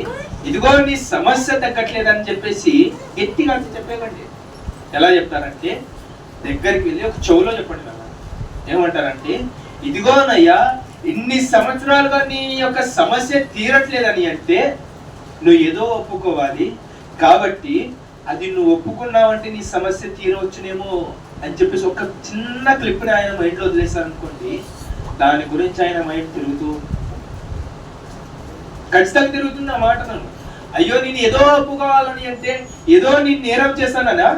ఇదిగో నీ సమస్య తగ్గట్లేదని చెప్పేసి గట్టిగా చెప్పేయండి. ఎలా చెప్తారంటే దగ్గరికి వెళ్ళి ఒక చెవులో చెప్పండి కదా. ఏమంటారంటే ఇదిగోనయ్యా ఇన్ని సంవత్సరాలుగా నీ యొక్క సమస్య తీరట్లేదని అంటే నువ్వు ఏదో ఒప్పుకోవాలి, కాబట్టి అది నువ్వు ఒప్పుకున్నావంటే నీ సమస్య తీరవచ్చునేమో అని చెప్పేసి ఒక చిన్న క్లిప్ని ఆయన మైండ్లో వదిలేశారు అనుకోండి, దాని గురించి ఆయన మైండ్ తిరుగుతూ ఖచ్చితంగా తిరుగుతుంది ఆ మాట. నన్ను అయ్యో నేను ఏదో ఒప్పుకోవాలని అంటే ఏదో నేను నేరం చేశానన్నా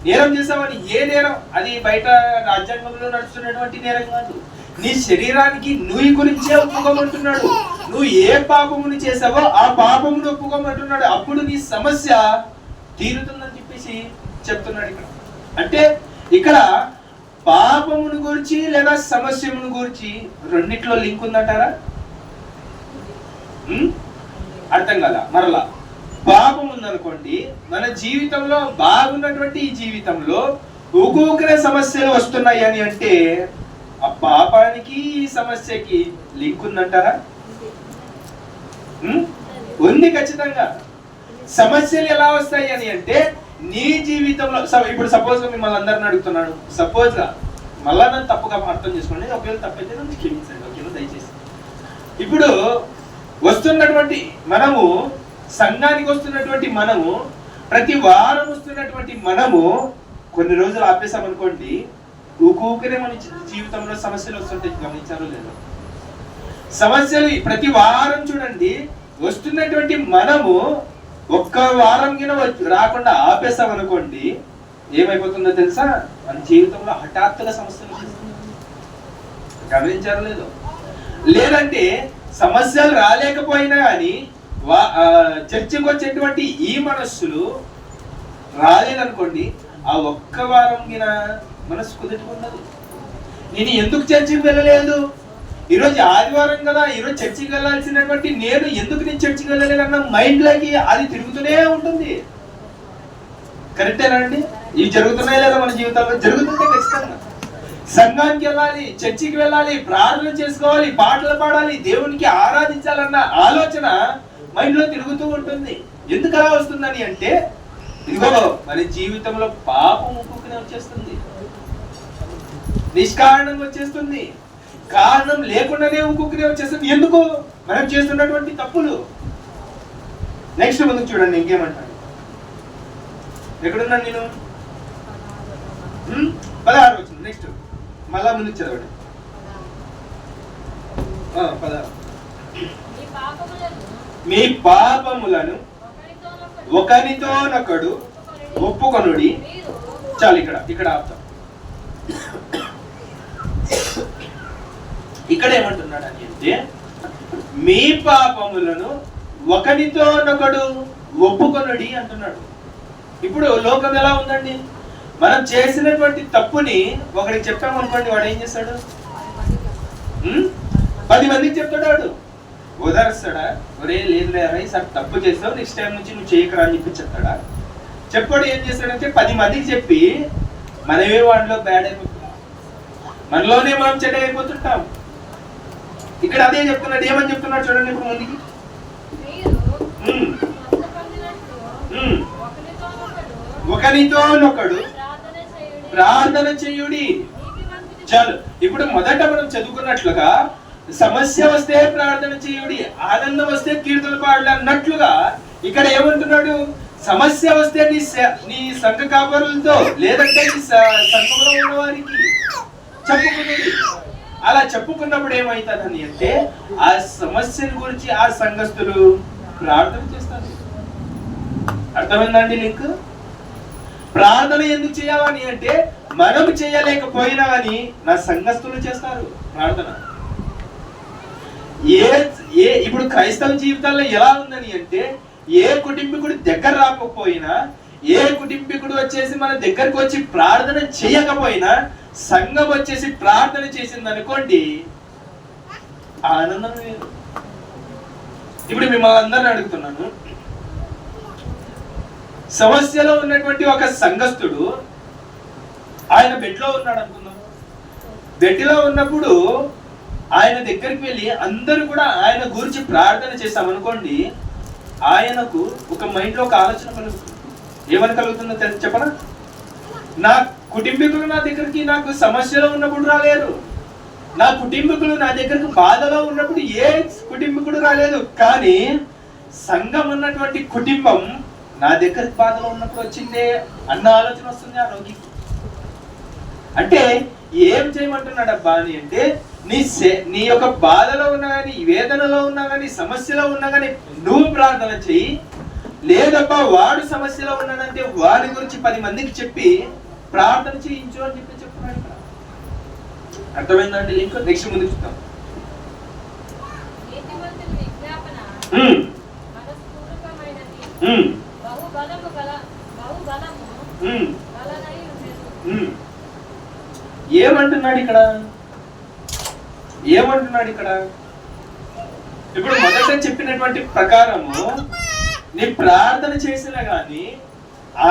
నేరం చేసావని ఏ నేరం? అది బయట రాజ్యాంగంలో నడుస్తున్నటువంటి నేరం కాదు. నీ శరీరానికి నువ్వు గురించే ఒప్పుకోమంటున్నాడు. నువ్వు ఏ పాపముని చేసావో ఆ పాపమును ఒప్పుకోమంటున్నాడు. అప్పుడు నీ సమస్య తీరుతుందని చెప్పేసి చెప్తున్నాడు ఇక్కడ. అంటే ఇక్కడ పాపమును గురించి లేదా సమస్యమును గురించి రెండిట్లో లింక్ ఉందంటారా? అర్థం కదా. మరలా పాపం ఉందనుకోండి, మన జీవితంలో బాగున్నటువంటి ఈ జీవితంలో ఊకూకనే సమస్యలు వస్తున్నాయి అని అంటే ఆ పాపానికి ఈ సమస్యకి లింక్ ఉందంటారా? ఉంది, ఖచ్చితంగా. సమస్యలు ఎలా వస్తాయి అని అంటే నీ జీవితంలో ఇప్పుడు సపోజ్ గా మిమ్మల్ని అందరిని అడుగుతున్నాడు, సపోజ్ గా మళ్ళా నన్ను తప్పుగా అర్థం చేసుకోండి, ఒకవేళ తప్పైతే నన్ను క్షమించండి, ఓకేనా దయచేసి. ఇప్పుడు వస్తున్నటువంటి మనము, సంఘానికి వస్తున్నటువంటి మనము, ప్రతి వారం వస్తున్నటువంటి మనము కొన్ని రోజులు ఆపేసామనుకోండి, ఊకూకనే మన జీవితంలో సమస్యలు వస్తుంటాయి. గమనించారో లేదో? సమస్యలు ప్రతి వారం చూడండి వస్తున్నటువంటి మనము ఒక్క వారం కింద రాకుండా ఆపేసామనుకోండి, ఏమైపోతుందో తెలుసా? మన జీవితంలో హఠాత్తుగా సమస్యలు వస్తుంది. గమనించారో లేదో? లేదంటే సమస్యలు రాలేకపోయినా కానీ చర్చకు వచ్చేటువంటి ఈ మనస్సులు రాలేదనుకోండి, ఆ ఒక్క వారం కింద మనసు కుదురుకున్నది. నేను ఎందుకు చర్చికి వెళ్ళలేదు? ఈరోజు ఆదివారం కదా, ఈరోజు చర్చికి వెళ్ళాల్సినటువంటి నేను చర్చికి వెళ్ళలేదన్న మైండ్ లోకి అది తిరుగుతూనే ఉంటుంది. కరెక్టేనా అండి? ఇవి జరుగుతున్నాయి లేదా మన జీవితాల్లో? జరుగుతుంటే ఖచ్చితంగా. సంఘానికి వెళ్ళాలి, చర్చికి వెళ్ళాలి, ప్రార్థన చేసుకోవాలి, పాటలు పాడాలి, దేవునికి ఆరాధించాలన్న ఆలోచన మైండ్ లో తిరుగుతూ ఉంటుంది. ఎందుకు అలా వస్తుందని అంటే ఇదిగో మన జీవితంలో పాపం ఉక్కునే వచ్చేస్తుంది, నిష్కారణంగా వచ్చేస్తుంది, కారణం లేకుండానే ఉక్కునే వచ్చేస్తుంది. ఎందుకు? మనం చేస్తున్నటువంటి తప్పులు. నెక్స్ట్ ముందుకు చూడండి, ఇంకేమంటారు? ఎక్కడున్నాను నేను? 16 వచ్చింది. నెక్స్ట్ మళ్ళా ముందుకు చదవండి. 16. మీ పాపములను ఒకనితోనొకడు ఒప్పుకొనుడి. చాలు, ఇక్కడ ఆపుతాం. ఇక్కడ ఏమంటున్నాడు అని అంటే మీ పాపములను ఒకనితోనొకడు ఒప్పుకొనుడి అంటున్నాడు. ఇప్పుడు లోకం ఎలా ఉందండి? మనం చేసినటువంటి తప్పుని ఒకరికి చెప్పామనుకోండి, వాడు ఏం చేస్తాడు? 10 మందికి చెప్తాడు. వాడు ఓదారుస్తాడా? ఒరే లేదు లేరా సార్ తప్పు చేస్తావు, నెక్స్ట్ టైం నుంచి నువ్వు చేయకరా అని చెప్పి చెప్తాడా? చెప్పాడు. ఏం చేస్తాడంటే 10 మందికి చెప్పి మనమే వాడిలో బ్యాడ్ అయిపోతున్నాం, మనలోనే మనం చెడ్డ అయిపోతుంటాం. ఇక్కడ అదే చెప్తున్నాడు. ఏమని చెప్తున్నాడు చూడండి ఇప్పుడు ముందుకి. ఒకనితోనొకడు ప్రార్థన చేయుడి. చాలు. ఇప్పుడు మొదట మనం చదువుకున్నట్లుగా సమస్య వస్తే ప్రార్థన చేయుడి, ఆనందం వస్తే కీర్తన పాడాలి అన్నట్లుగా ఇక్కడ ఏమంటున్నాడు? సమస్య వస్తే నీ సంఘ కాపరులతో లేదంటే నీ సంఘంలో ఉన్న వారికి చెప్పుకునేది. అలా చెప్పుకున్నప్పుడు ఏమైతుందని అంటే ఆ సమస్యల గురించి ఆ సంఘస్థులు ప్రార్థన చేస్తారు. అర్థమైందండి లింక్? ప్రార్థన ఎందుకు చేయాలని అంటే మనం చేయలేకపోయినా అని నా సంఘస్థులు చేస్తారు ప్రార్థన. ఇప్పుడు క్రైస్తవ జీవితాల్లో ఎలా ఉందని అంటే ఏ కుటుంబీకుడు దగ్గర రాకపోయినా, ఏ కుటుంబీకుడు వచ్చేసి మన దగ్గరకు వచ్చి ప్రార్థన చేయకపోయినా సంఘం వచ్చేసి ప్రార్థన చేసింది అనుకోండి, ఆనందం లేదు. ఇప్పుడు మిమ్మల్ని అందరిని అడుగుతున్నాను, సమస్యలో ఉన్నటువంటి ఒక సంఘస్థుడు ఆయన బెడ్ లో ఉన్నాడు అనుకుందాం. బెడ్ లో ఉన్నప్పుడు ఆయన దగ్గరికి వెళ్ళి అందరూ కూడా ఆయన గురించి ప్రార్థన చేస్తామనుకోండి, ఆయనకు ఒక మైండ్ లో ఒక ఆలోచన కలుగుతుంది. ఏమని కలుగుతుందో చెప్పనా? నా కుటుంబీకులు నా దగ్గరికి నాకు సమస్యలో ఉన్నప్పుడు రాలేరు, నా కుటుంబీకులు నా దగ్గరకు బాధలో ఉన్నప్పుడు ఏ కుటుంబీకుడు రాలేదు, కానీ సంఘం ఉన్నటువంటి కుటుంబం నా దగ్గరకు బాధలో ఉన్నప్పుడు వచ్చిందే అన్న ఆలోచన వస్తుంది ఆ రోగికి. అంటే ఏం చేయమంటున్నాడు అబ్బా అని అంటే నీ యొక్క బాధలో ఉన్నా కానీ, వేదనలో ఉన్నా కానీ, సమస్యలో ఉన్నా కానీ నువ్వు ప్రార్థన చెయ్యి. లేదబ్బా వాడు సమస్యలో ఉన్నాడంటే వాడి గురించి 10 మందికి చెప్పి ప్రార్థన చేయించు అని చెప్పి చెప్తున్నాడు ఇక్కడ. అర్థమైందండి లింక్? నెక్స్ట్ ముందు చూద్దాం. ఏమంటున్నాడు ఇక్కడ? ఏమంటున్నాడు ఇక్కడ? ఇప్పుడు మొదట చెప్పినటువంటి ప్రకారము నీ ప్రార్థన చేసినా గానీ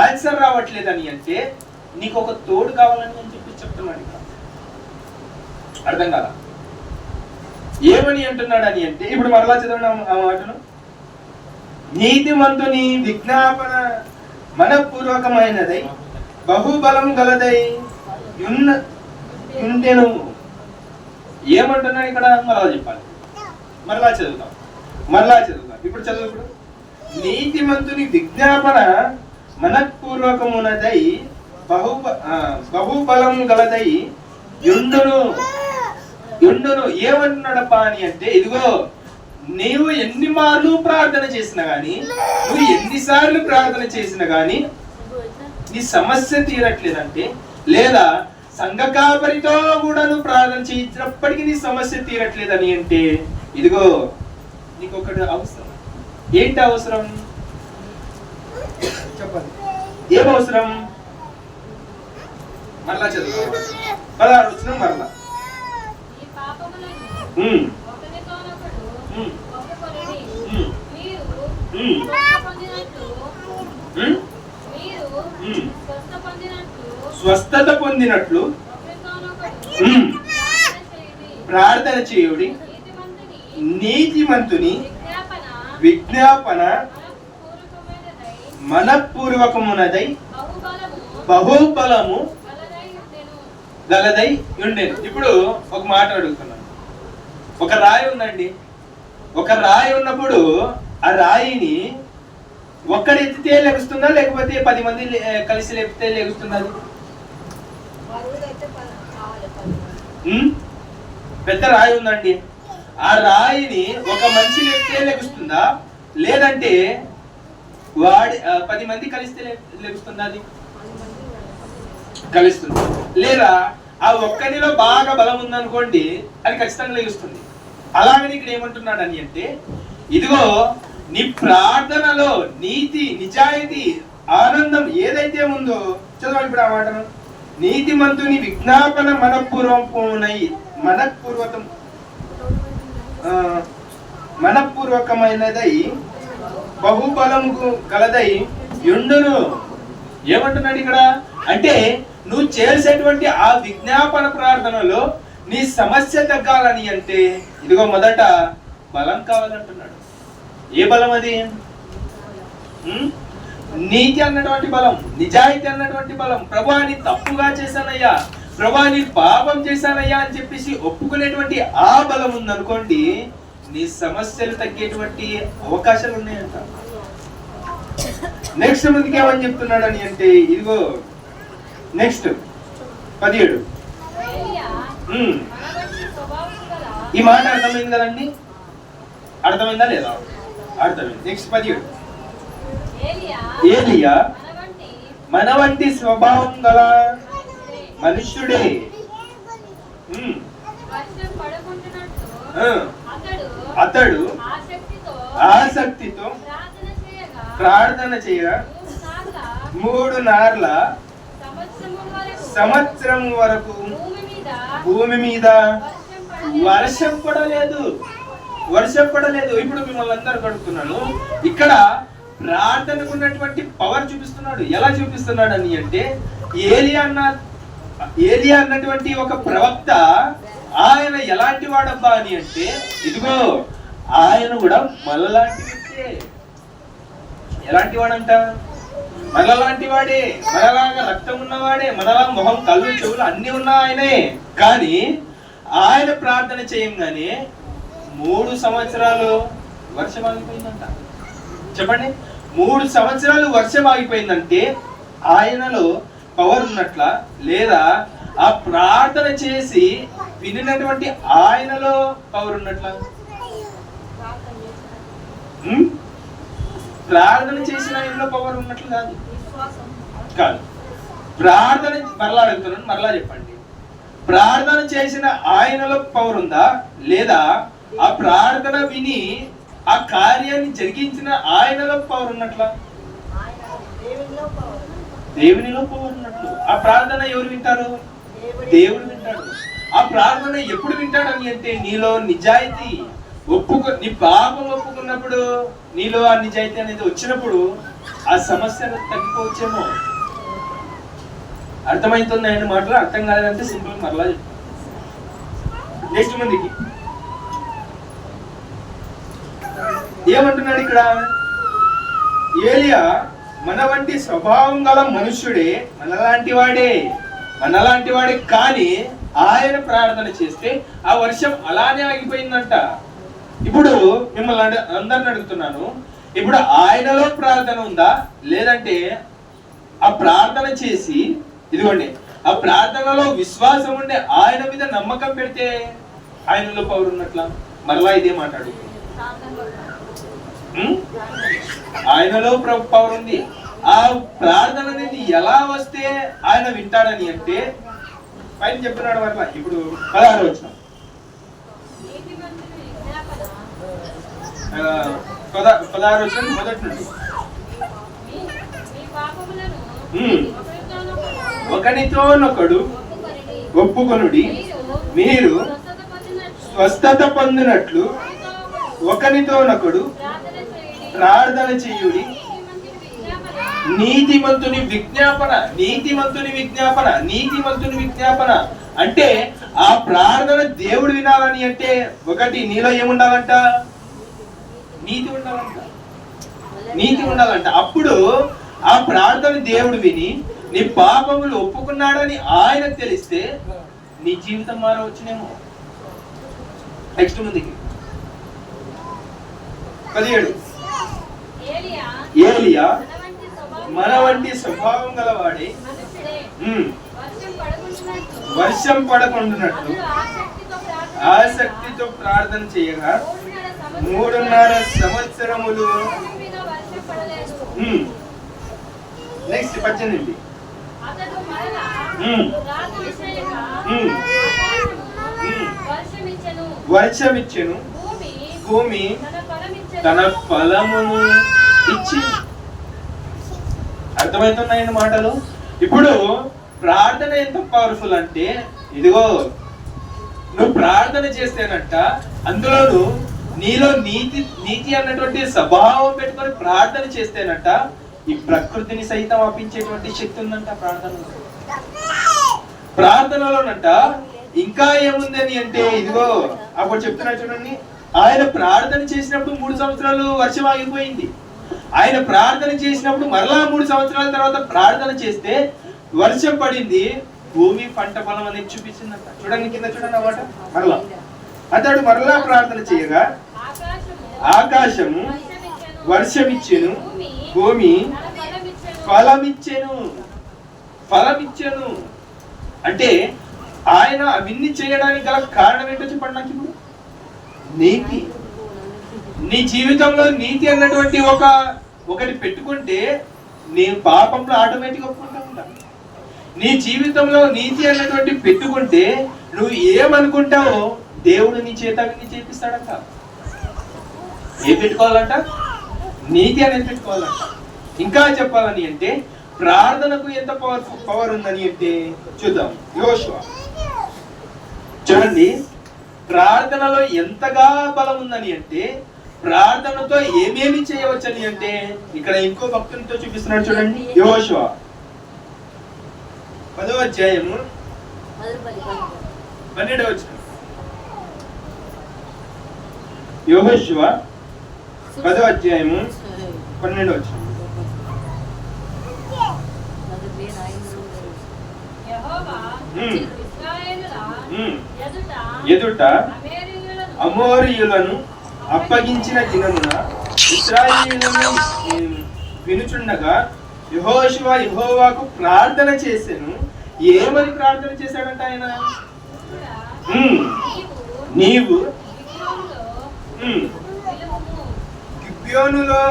ఆన్సర్ రావట్లేదని అంటే నీకు ఒక తోడు కావాలని అని చెప్పి చెప్తున్నాడు ఇక్కడ. అర్థం కాదా? ఏమని అంటున్నాడు అని అంటే ఇప్పుడు మరలా చదవండి ఆ మాటను. నీతిమంతుని విజ్ఞాపన మనపూర్వకమైనదై బహుబలం గలదై ఉండెను. ఏమంటున్నాడు ఇక్కడ? మరలా చెప్పాలి. మరలా చదువుతాం. ఇప్పుడు చదువు. ఇప్పుడు నీతిమంతుని విజ్ఞాపన మనపూర్వకమునదై బహుబలం గలదై యుండును. ఏమంటున్నాడప్పా అని అంటే ఇదిగో నీవు ఎన్ని మార్లు ప్రార్థన చేసినా గాని, నువ్వు ఎన్నిసార్లు ప్రార్థన చేసినా గాని నీ సమస్య తీరట్లేదంటే, లేదా సంఘ కాపరితో కూడా నువ్వు ప్రార్థన చేయించినప్పటికీ నీ సమస్య తీరట్లేదని అంటే ఇదిగో నీకు ఒకటి అవసరం. ఏంటి అవసరం? చెప్పండి. ఏం అవసరం? మరలా చదువు. 16 వచ్చిన మరలా స్వస్థత పొందినట్లు ప్రార్థన చేయుడి. నీతిమంతుని విజ్ఞాపన మనపూర్వకమునదై బహుబలము గలదై ఉండేది. ఇప్పుడు ఒక మాట అడుగుతున్నాను. ఒక రాయి ఉందండి. ఒక రాయి ఉన్నప్పుడు ఆ రాయిని ఒక్కడు ఎత్తితే లెగుస్తుందా, లేకపోతే 10 మంది కలిసి లేపితే లెగుస్తుందా? పెద్ద రాయి ఉందండి. ఆ రాయిని ఒక మనిషి లేపితే లెగుస్తుందా, లేదంటే 10 మంది కలిస్తే లెగుస్తుందా? అది కలుస్తుంది. లేదా ఆ ఒక్కడిలో బాగా బలం ఉందనుకోండి, అది ఖచ్చితంగా లెగుస్తుంది. అలాగని ఇక్కడ ఏమంటున్నాడు అని అంటే ఇదిగో నీ ప్రార్థనలో నీతి, నిజాయితీ, ఆనందం ఏదైతే ఉందో చదవాలి ఇప్పుడు ఆ మాటను. నీతిమంతుని విజ్ఞాపన మనపూర్వకమైనదై బహుబలము గలదై యుండును. ఏమంటున్నాడు ఇక్కడ అంటే నువ్వు చేసేటువంటి ఆ విజ్ఞాపన ప్రార్థనలో నీ సమస్య తగ్గాలని అంటే ఇదిగో మొదట బలం కావాలంటున్నాడు. ఏ బలం అది? నీతి అన్నటువంటి బలం, నిజాయితీ అన్నటువంటి బలం. ప్రభువా నీ తప్పుగా చేశానయ్యా, ప్రభువా నీ పాపం చేశానయ్యా అని చెప్పేసి ఒప్పుకునేటువంటి ఆ బలం ఉందనుకోండి, నీ సమస్యలు తగ్గేటువంటి అవకాశాలు ఉన్నాయంట. నెక్స్ట్ ముందుకు ఏమని చెప్తున్నాడు అని అంటే ఇదిగో నెక్స్ట్ 17. ఈ మాట అర్థమైంది కదండి? అర్థమైందా లేదా? అర్థమైంది. నెక్స్ట్ 17. ఏలియా మన వంటి స్వభావం గల మనుష్యుడే. అతడు ఆసక్తితో ప్రార్థన చేయగా 3 నార్ల సంవత్సరం వరకు భూమి మీద వర్షం పడలేదు. ఇప్పుడు మిమ్మల్ని అందరూ అడుగుతున్నాను, ఇక్కడ ప్రార్థనకు ఉన్నటువంటి పవర్ చూపిస్తున్నాడు. ఎలా చూపిస్తున్నాడు అని అంటే ఏలియా అన్నటువంటి ఒక ప్రవక్త, ఆయన ఎలాంటి వాడబ్బా అని అంటే ఇదిగో ఆయన కూడా మనలాంటి వ్యక్తే. ఎలాంటి వాడంట? మనలాంటి వాడే, మనలాగా రక్తం ఉన్నవాడే, మనలా మొహం, కళ్ళు, చెవులు అన్ని ఉన్న ఆయనే. కానీ ఆయన ప్రార్థన చేయంగానే 3 సంవత్సరాలు వర్షం ఆగిపోయిందంట. చెప్పండి, 3 సంవత్సరాలు వర్షం ఆగిపోయిందంటే ఆయనలో పవర్ ఉన్నట్ల, లేదా ఆ ప్రార్థన చేసి వినినటువంటి ఆయనలో పవర్ ఉన్నట్ల? ప్రార్థన చేసిన ఆయనలో పవర్ ఉన్నట్లు కాదు. కాదు. ప్రార్థన మరలా అడుగుతున్నాను, మరలా చెప్పండి. ప్రార్థన చేసిన ఆయనలో పవర్ ఉందా, లేదా ఆ ప్రార్థన విని ఆ కార్యాన్ని జరిగించిన ఆయనలో పవర్ ఉన్నట్లా? దేవునిలో పవర్ ఉన్నట్లు. ఆ ప్రార్థన ఎవరు వింటారు? దేవుడు వింటాడు. ఆ ప్రార్థన ఎప్పుడు వింటాడని అంటే నీలో నిజాయితీ నీ పాపం ఒప్పుకున్నప్పుడు, నీలో ఆ నిజాయితీ అనేది వచ్చినప్పుడు ఆ సమస్య తగ్గిపోవచ్చేమో. అర్థమవుతుంది ఆయన మాటలు. అర్థం కాలేదంటే సింపుల్ మరలా చెప్తాను. నెక్స్ట్ మందికి ఏమంటున్నాడు ఇక్కడ? ఏలియా మన వంటి స్వభావం గల మనుష్యుడే, మనలాంటి వాడే కానీ ఆయన ప్రార్థన చేస్తే ఆ వర్షం అలానే ఆగిపోయిందంట. ఇప్పుడు మిమ్మల్ని అందరిని అడుగుతున్నాను, ఇప్పుడు ఆయనలో ప్రార్థన ఉందా, లేదంటే ఆ ప్రార్థన చేసి ఇదిగోండి ఆ ప్రార్థనలో విశ్వాసం ఉండే ఆయన మీద నమ్మకం పెడితే ఆయనలో పవర్ ఉన్నట్లా? మరలా ఇదే మాట్లాడు. ఆయనలో పవర్ ఉంది. ఆ ప్రార్థన అనేది ఎలా వస్తే ఆయన వింటాడని అంటే పైన చెప్పినాడు మరలా. ఇప్పుడు 16 వచనం, 16 వచనం మొదటి నుండి. ఒకనితోనొకడు ఒప్పుకొనుడి, మీరు స్వస్థత పొందినట్లు ఒకనితోనొకడు ప్రార్థన చేయుడి. నీతిమంతుని విజ్ఞాపన అంటే ఆ ప్రార్థన దేవుడు వినాలని అంటే ఒకటి నీలో ఏముండాలంట? నీతి ఉండాలంట. అప్పుడు ఆ ప్రార్థన దేవుడు విని నీ పాపములు ఒప్పుకున్నాడని ఆయన తెలిస్తే నీ జీవితం మారవచ్చునేమో. నెక్స్ట్ ముందుకి 17. ఏలియా మన వంటి స్వభావం గలవాడే, వర్షం పడకుండానట్లు ఆసక్తితో ప్రార్థన చేయగా 3.5 సంవత్సరములు. నెక్స్ట్ 18. వర్షమిచ్చెను, భూమి తన ఫలమును ఇచ్చి. అర్థమవుతున్నాయన్న మాటలు. ఇప్పుడు ప్రార్థన ఎంత పవర్ఫుల్ అంటే, ఇదిగో నువ్వు ప్రార్థన చేస్తేనంట అందులోను నీలో నీతి అన్నటువంటి స్వభావం పెట్టుకొని ప్రార్థన చేస్తేనంట ఈ ప్రకృతిని సైతం అప్పించేటువంటి శక్తి ఉందంట ప్రార్థనలోనంట. ఇంకా ఏముందని అంటే ఇదిగో అప్పుడు చెప్తున్నా చూడండి, ఆయన ప్రార్థన చేసినప్పుడు 3 సంవత్సరాలు వర్షం ఆగిపోయింది. ఆయన ప్రార్థన చేసినప్పుడు మరలా 3 సంవత్సరాల తర్వాత ప్రార్థన చేస్తే వర్షం పడింది, భూమి పంట ఫలం అనేది చూపించిందంట. చూడండి కింద చూడండి అన్నమాట. మరలా అతడు మరలా ప్రార్థన చేయగా ఆకాశము వర్షమిచ్చెను, భూమి ఫలమిచ్చెను. అంటే ఆయన అవన్నీ చేయడానికి గల కారణం ఏంటో చెప్పండి నాకు. ఇప్పుడు నీతి, నీ జీవితంలో నీతి అన్నటువంటి ఒకటి పెట్టుకుంటే నీ పాపంలో ఆటోమేటిక్ ఒప్పుకుంటా ఉంటావు. నీ జీవితంలో నీతి అన్నటువంటి పెట్టుకుంటే నువ్వు ఏమనుకుంటావో దేవుడు నీ చేత విని చేపిస్తాడంట. ఏం పెట్టుకోవాలంట? నీతి అనేది పెట్టుకోవాలంట. ఇంకా చెప్పాలని అంటే ప్రార్థనకు ఎంత పవర్ ఉందని అంటే చూద్దాం. యోషువ చూడండి, ప్రార్థనలో ఎంతగా బలం ఉందని అంటే ప్రార్థనతో ఏమేమి చేయవచ్చని అంటే ఇక్కడ ఇంకో భక్తునితో చూపిస్తున్నాడు చూడండి. యోషువ 10వ అధ్యాయము 12వ వచనం. యోషువ 10వ అధ్యాయము 12వ వచనం. ఎదుట అమోరీయులను అప్పగించిన దినమున ఇశ్రాయేలీయులను వినుచుండగా యెహోషువ యెహోవాకు ప్రార్థన చేసెను. ఏమని ప్రార్థన చేశాడంట ఆయన? నీవు గిబ్యోనులో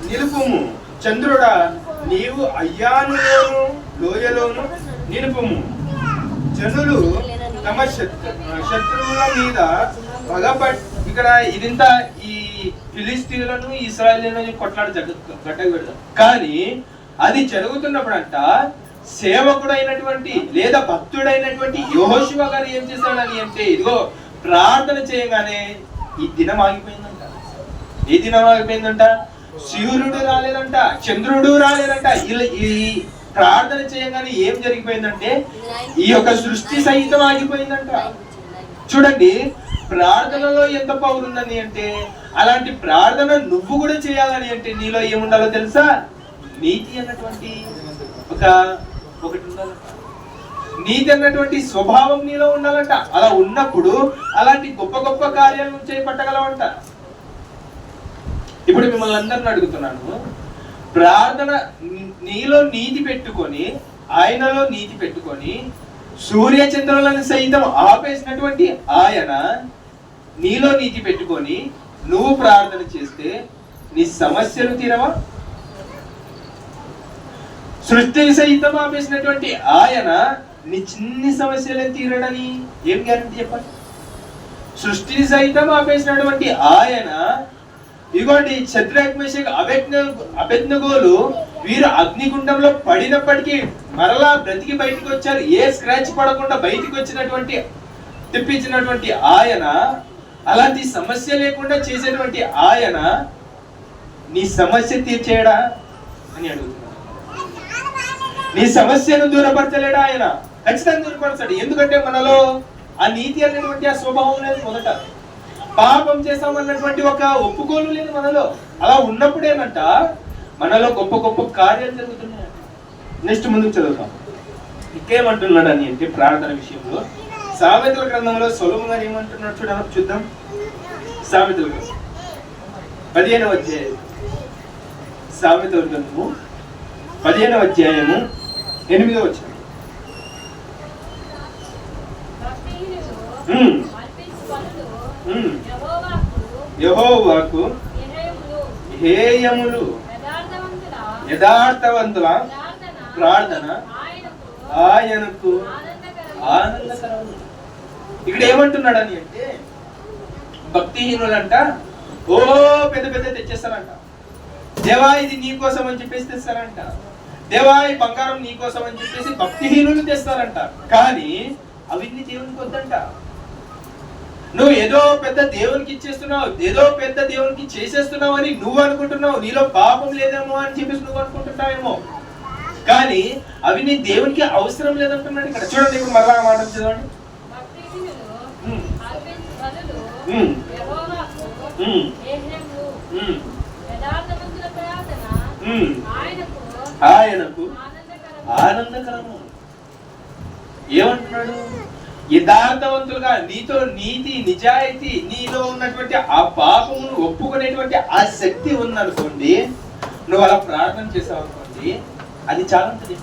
నిలుపుము. చంద్రుడా నీవు అయ్యానులోను లోయలోను నిలుపుము. జనులు తమ శత్రువుల మీద పగపట్ ఇక్కడ ఇదంతా ఈ ఫిలిస్తీన్లను ఇశ్రాయేలీయులను కొట్లాడి గట్టబెడతాం. కానీ అది జరుగుతున్నప్పుడంట సేవకుడైనటువంటి లేదా భక్తుడైనటువంటి యెహోషువ గారు ఏం చేశాడని అంటే, ఇదిగో ప్రార్థన చేయగానే ఈ దినం ఆగిపోయిందంట. ఏ దినం ఆగిపోయిందంట? సూర్యుడు రాలేదంట, చంద్రుడు రాలేదంట. ఈ ప్రార్థన చేయగానే ఏం జరిగిపోయిందంటే ఈ యొక్క సృష్టి సహితం ఆగిపోయిందంట. చూడండి ప్రార్థనలో ఎంత పవర్ ఉందని అంటే, అలాంటి ప్రార్థన నువ్వు కూడా చేయాలని అంటే నీలో ఏముండాలో తెలుసా? నీతి అన్నటువంటి ఒకటి ఉండాలంట. నీతి అన్నటువంటి స్వభావం నీలో ఉండాలంట. అలా ఉన్నప్పుడు అలాంటి గొప్ప గొప్ప కార్యాలను చేపట్టగలవంట. ఇప్పుడు మిమ్మల్ని అందరిని అడుగుతున్నాను, ప్రార్థన నీలో నీతి పెట్టుకొని, ఆయనలో నీతి పెట్టుకొని సూర్య చంద్రులను సైతం ఆపేసినటువంటి ఆయన నీలో నీతి పెట్టుకొని నువ్వు ప్రార్థన చేస్తే నీ సమస్యలు తీరవా? సృష్టిని సైతం ఆపేసినటువంటి ఆయన నీ చిన్ని సమస్యలను తీరడని ఏం గ్యారంటీ చెప్పండి? సృష్టిని సైతం ఆపేసినటువంటి ఆయన, ఇదిగోండి షద్రక్ మేషక్ అబేద్నెగోలు వీరు అగ్నిగుండంలో పడినప్పటికీ మరలా బ్రతికి బయటికి వచ్చారు. ఏ స్క్రాచ్ పడకుండా బయటికి వచ్చినటువంటి తెప్పించినటువంటి ఆయన, అలాంటి సమస్య లేకుండా చేసేటువంటి ఆయన నీ సమస్య తీర్చేయడా అని అడుగుతున్నాడు. నీ సమస్యను దూరపరచలేడా ఆయన? ఖచ్చితంగా దూరపరచాడు. ఎందుకంటే మనలో ఆ నీతి అనేటువంటి ఆ స్వభావం లేదు. మొదట పాపం చేస్తామన్నటువంటి ఒక ఒప్పుకోలు లేదు మనలో. అలా ఉన్నప్పుడేనంట మనలో గొప్ప గొప్ప కార్యాలు జరుగుతున్నాయి. నెక్స్ట్ ముందుకు చదువుతాం. ఇంకేమంటున్నాడు అని అంటే ప్రార్థన విషయంలో సామెతల గ్రంథంలో సొలొమోను గారు ఏమంటున్నాడు చూద్దాం. సామెతల గ్రంథం 15వ అధ్యాయం, సామెతల గ్రంథము 15వ అధ్యాయము 8వ వచనం. యెహోవాకు హేయములు యథార్థవంతుల ప్రార్థన ఆయనకు ఆనందకరము. ఇక్కడ ఏమంటున్నాడు అని అంటే, భక్తిహీనులంట ఓ పెద్ద పెద్ద తెచ్చేస్తారంట. దేవా ఇది నీ కోసం అని చెప్పేసి తెస్తారంట. దేవా ఈ బంగారం నీ కోసం అని చెప్పేసి భక్తిహీనులు తెస్తారంట. కానీ అవన్నీ దేవునికి వద్దంట. నువ్వు ఏదో పెద్ద దేవునికి ఇచ్చేస్తున్నావు, ఏదో పెద్ద దేవునికి చేసేస్తున్నావు అని నువ్వు అనుకుంటున్నావు. నీలో పాపం లేదేమో అని చెప్పేసి నువ్వు అనుకుంటున్నావేమో, కానీ అవి నీ దేవునికి అవసరం లేదంటున్నాడు ఇక్కడ. చూడండి ఇప్పుడు మరలా మాట చదవండి. ఆయనకు ఆనందకరము. ఏమంటున్నాడు? యథార్థవంతులుగా నీతో నీతి నిజాయితీ నీలో ఉన్నటువంటి ఆ పాపమును ఒప్పుకునేటువంటి ఆ శక్తి ఉందనుకోండి, నువ్వు అలా ప్రార్థన చేసావు అనుకోండి, అది చాలంటది.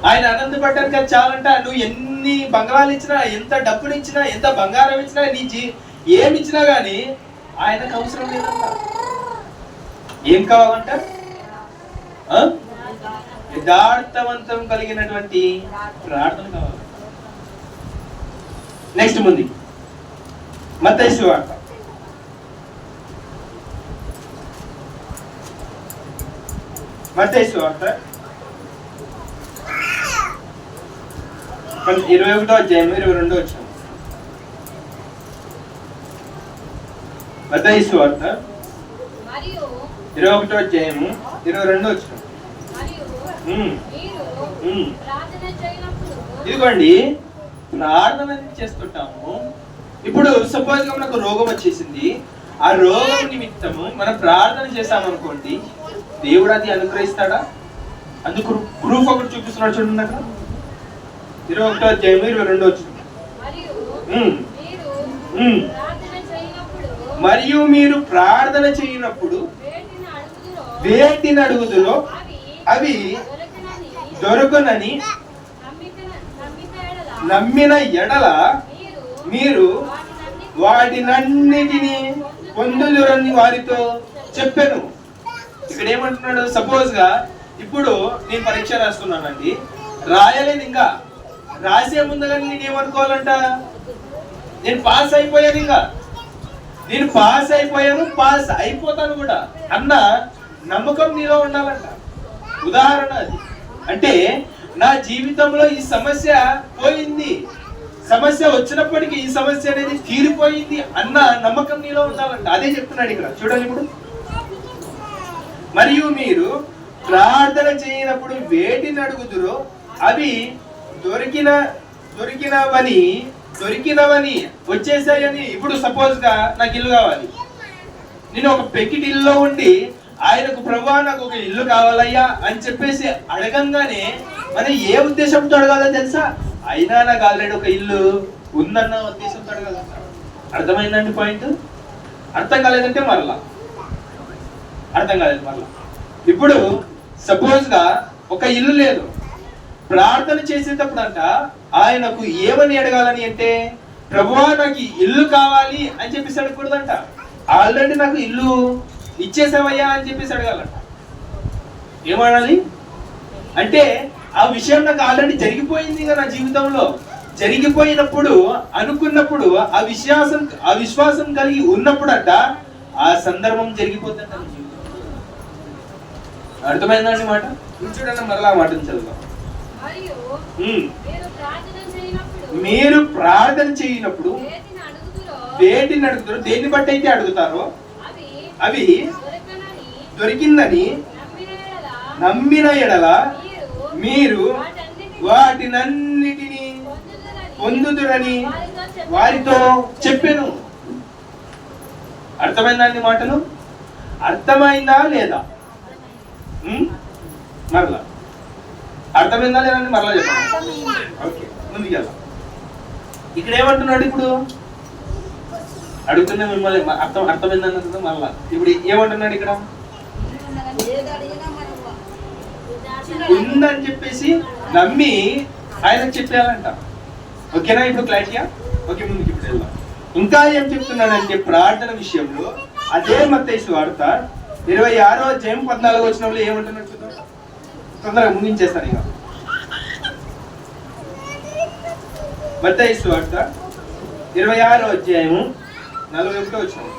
ఆయన ఆనందపడ్డారు కదా చాలంట. నువ్వు ఎన్ని బంగారాలు ఇచ్చినా, ఎంత డబ్బులు ఇచ్చినా, ఎంత బంగారం ఇచ్చినా, ఏమి ఇచ్చినా గానీ ఆయనకు అవసరం లేదంట. ఏం కావాలంట? యథార్థవంతం కలిగినటువంటి ప్రార్థన కావాలి. నెక్స్ట్ ముందు మత్తయి సువార్త మత్తయి సువార్త 21వ అధ్యాయం 22వ వచనం. మత్తయి సువార్త 21వ అధ్యాయం 22వ వచనం. ఇదిగోండి ప్రార్థన చేస్తుంటాము. ఇప్పుడు సపోజ్ గా మనకు రోగం వచ్చేసింది. ఆ రోగం నిమిత్తము మనం ప్రార్థన చేసామనుకోండి, దేవుడు అది అనుగ్రహిస్తాడా? అందుకు ప్రూఫ్ ఒకటి చూపిస్తున్నాడు చూడండి. అక్కడ 21వ అధ్యాయం 22వ వచనం. మరియు మీరు ప్రార్థన చేయనప్పుడు వేటిని అడుగుదురో అవి దొరకనని నమ్మిన ఎడల మీరు వాటినన్నిటినీ పొందుదురని వారితో చెప్పెను. ఇక్కడ ఏమంటున్నాడు, సపోజ్ గా ఇప్పుడు నేను పరీక్ష రాస్తున్నానండి, రాయలేదు ఇంకా, రాసే ముందుగా నేను ఏమనుకోవాలంట, నేను పాస్ అయిపోయాను, ఇంకా నేను పాస్ అయిపోయాను, పాస్ అయిపోతాను కూడా అన్న నమ్మకం నీలో ఉండాలంట. ఉదాహరణ అది. అంటే నా జీవితంలో ఈ సమస్య పోయింది, సమస్య వచ్చినప్పటికీ ఈ సమస్య అనేది తీరిపోయింది అన్న నమ్మకం నీలో ఉండాలంట. అదే చెప్తున్నాడు ఇక్కడ చూడండి. ఇప్పుడు మరియు మీరు ప్రార్థన చేయనప్పుడు వేటిని అడుగుదురో అవి దొరికినవని వచ్చేసాయని. ఇప్పుడు సపోజ్ గా నాకు ఇల్లు కావాలి, నేను ఒక పెకిటి ఇల్లులో ఉండి ఆయనకు ప్రభువా నాకు ఒక ఇల్లు కావాలయ్యా అని చెప్పేసి అడగంగానే మనం ఏ ఉద్దేశంతో అడగాలో తెలుసా? అయినా నాకు ఆల్రెడీ ఒక ఇల్లు ఉందన్న ఉద్దేశంతో అడగాలంట. అర్థమైందండి పాయింట్? అర్థం కాలేదంటే మరలా అర్థం కాలేదు మరలా. ఇప్పుడు సపోజ్ గా ఒక ఇల్లు లేదు, ప్రార్థన చేసేటప్పుడు అంట ఆయనకు ఏమని అడగాలని అంటే, ప్రభువా నాకు ఇల్లు కావాలి అని చెప్పేసి అడగకూడదంట, ఆల్రెడీ నాకు ఇల్లు ఇచ్చేసావయ్యా అని చెప్పేసి అడగాలంట. ఏమనాలి అంటే, ఆ విషయం నాకు ఆల్రెడీ జరిగిపోయింది కదా నా జీవితంలో. జరిగిపోయినప్పుడు అనుకున్నప్పుడు ఆ విశ్వాసం కలిగి ఉన్నప్పుడట ఆ సందర్భం జరిగిపోతుందంట నా జీవితంలో. అర్థమైందండి మాట? చూడండి మరలా మాట చదువుదాం. మీరు ప్రార్థన చేయనప్పుడు వేటిని అడుగుతారో, దేన్ని బట్టి అయితే అడుగుతారో అవి దొరికిందని నమ్మిన ఎడల మీరు వాటినన్నిటినీ పొందుదురని వారితో చెప్పాను. అర్థమైందండి మాటలు? అర్థమైందా లేదా? మరలా అర్థమైందా లేదండి? మరలా చెప్పండి. ఓకే, ముందుకెళ్దాం. ఇక్కడ ఏమంటున్నాడు? ఇప్పుడు అడుగుతున్నా మిమ్మల్ని, అర్థమైందన్న మరలా. ఇప్పుడు ఏమంటున్నాడు ఇక్కడ? ఉందని చెప్పేసి నమ్మి ఆయనకు చెప్పేయాలంట. ఓకేనా? ఇప్పుడు క్లారిటీయా? ఓకే, ముందుకు ఇప్పుడు వెళ్దాం. ఇంకా ఏం చెప్తున్నాడంటే ప్రార్థన విషయంలో అదే మత్తయి సువార్త 26వ అధ్యాయం 14వ వచనంలో ఏమంటున్నాడు చూద్దాం. తొందరగా ముగించేస్తాను ఇక. మత్తయి సువార్త 26వ అధ్యాయము 41వ వచనం.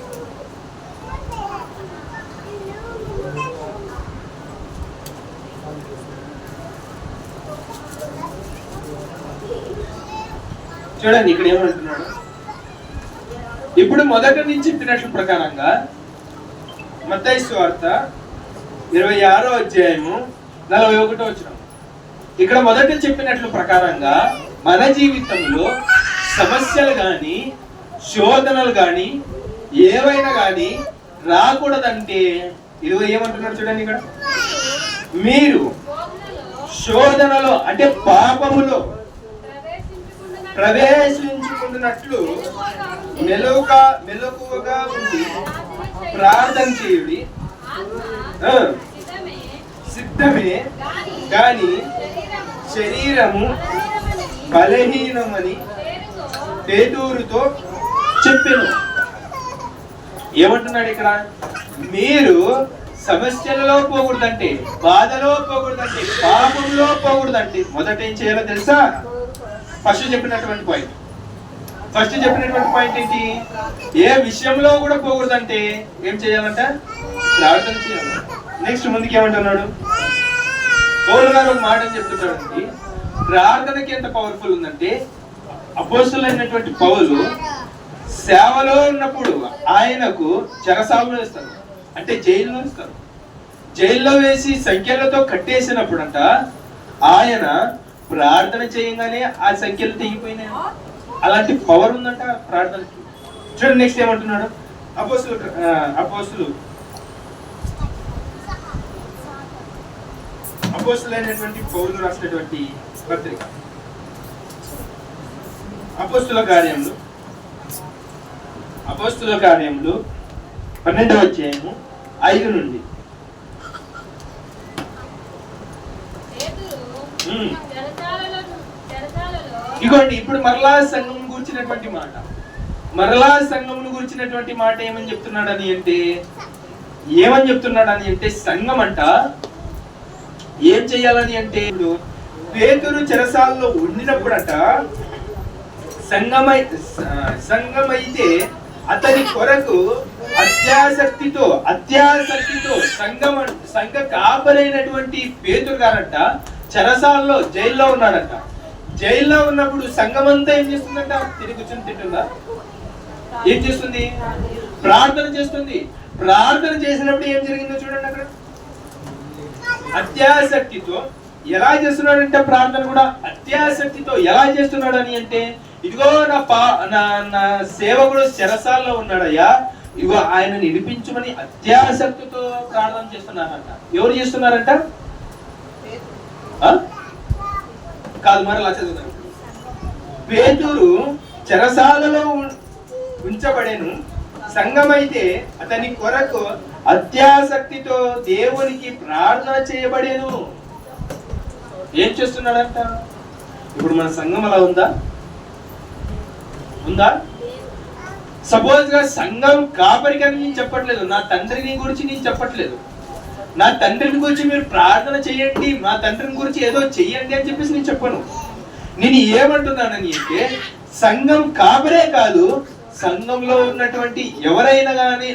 చూడండి ఇక్కడ ఏమంటున్నాడు. ఇప్పుడు మొదటి నుంచి చెప్పినట్లు ప్రకారంగా మత్తయి సువార్త 26వ అధ్యాయము 41వ వచనం. ఇక్కడ మొదట చెప్పినట్లు ప్రకారంగా మన జీవితంలో సమస్యలు గాని శోధనలు గాని ఏవైనా గాని రాకూడదంటే ఇది ఏమంటున్నాడు చూడండి ఇక్కడ. మీరు శోధనలో అంటే పాపములో ప్రవేశించుకున్నట్లు మెలకువగా ఉండి ప్రార్థన చేయుడి. సిద్ధమే గాని శరీరము బలహీనమని పేతురుతో చెప్పెను. ఏమంటున్నాడు ఇక్కడ? మీరు సమస్యలలో పోకూడదంటే, బాధలో పోకూడదంటే, పాపంలో పోకూడదంటే మొదట ఏం చేయాలో తెలుసా? ఫస్ట్ చెప్పినటువంటి పాయింట్ ఏంటి? ఏ విషయంలో కూడా పోకూడదంటే ఏం చేయాలంట? ప్రార్థన చేయాలి. నెక్స్ట్ ముందుకు ఏమంటున్నాడు? పౌలు గారు ఒక మాట చెప్తున్నాడండి. ప్రార్థనకి ఎంత పవర్ఫుల్ ఉందంటే, అపోస్తలుడైనటువంటి పౌలు సేవలో ఉన్నప్పుడు ఆయనకు చెరసాలలో వేస్తారు, అంటే జైల్లో వేస్తారు. జైల్లో వేసి సంఖ్యలతో కట్టేసినప్పుడు అంట ఆయన ప్రార్థన చేయగానే ఆ సంఖ్యలు తెగిపోయినాయి. అలాంటి పవర్ ఉందంట ప్రార్థనకి. చూడండి నెక్స్ట్ ఏమంటున్నాడు? అపోస్తలుడైనటువంటి పౌలు రాసినటువంటి పత్రిక అపోస్తల కార్యములు 12వ అధ్యాయము 5 నుండి. ఇగోండి ఇప్పుడు మరలా సంఘం గురించినటువంటి మాట ఏమని చెప్తున్నాడని అంటే, ఏమని చెప్తున్నాడు అని అంటే, సంఘం అంట ఏం చెయ్యాలని అంటే, ఇప్పుడు పేతురు చెరసాలలో ఉండినప్పుడట సంఘమైతే అతని కొరకు అత్యాసక్తితో సంఘ కాపరైనటువంటి పేతురు గారంట చెరసాలలో జైల్లో ఉన్నాడట. జైల్లో ఉన్నప్పుడు సంఘం అంతా ఏం చేస్తుందంట? తిరిగి కూర్చొని తింటుందా? ఏం చేస్తుంది? ప్రార్థన చేస్తుంది. ప్రార్థన చేసినప్పుడు ఏం జరిగిందో చూడండి అక్కడ. అత్యాసక్తితో ఎలా చేస్తున్నాడంటే, ప్రార్థన కూడా అత్యాసక్తితో ఎలా చేస్తున్నాడు అని అంటే, ఇదిగో నా సేవకుడు చెరసాల్లో ఉన్నాడయ్యా, ఇదిగో ఆయన విడిపించమని అత్యాసక్తితో ప్రార్థన చేస్తున్నారంట. ఎవరు చేస్తున్నారంట? కాదు, మరలా చదువుతారు. పేతురు చెరసాలలో ఉంచబడెను, సంఘమైతే అతని కొరకు అత్యాసక్తితో దేవునికి ప్రార్థన చేయబడేను. ఏం చేస్తున్నాడంట? ఇప్పుడు మన సంఘం అలా ఉందా? సపోజ్ గా సంఘం కాపరికి అని నేను చెప్పట్లేదు, నా తండ్రిని గురించి నేను చెప్పట్లేదు. నా తండ్రిని గురించి మీరు ప్రార్థన చేయండి, మా తండ్రిని గురించి ఏదో చెయ్యండి అని చెప్పేసి నేను చెప్పను. నేను ఏమంటున్నానని అంటే, సంఘం కాపరే కాదు, సంఘంలో ఉన్నటువంటి ఎవరైనా కానీ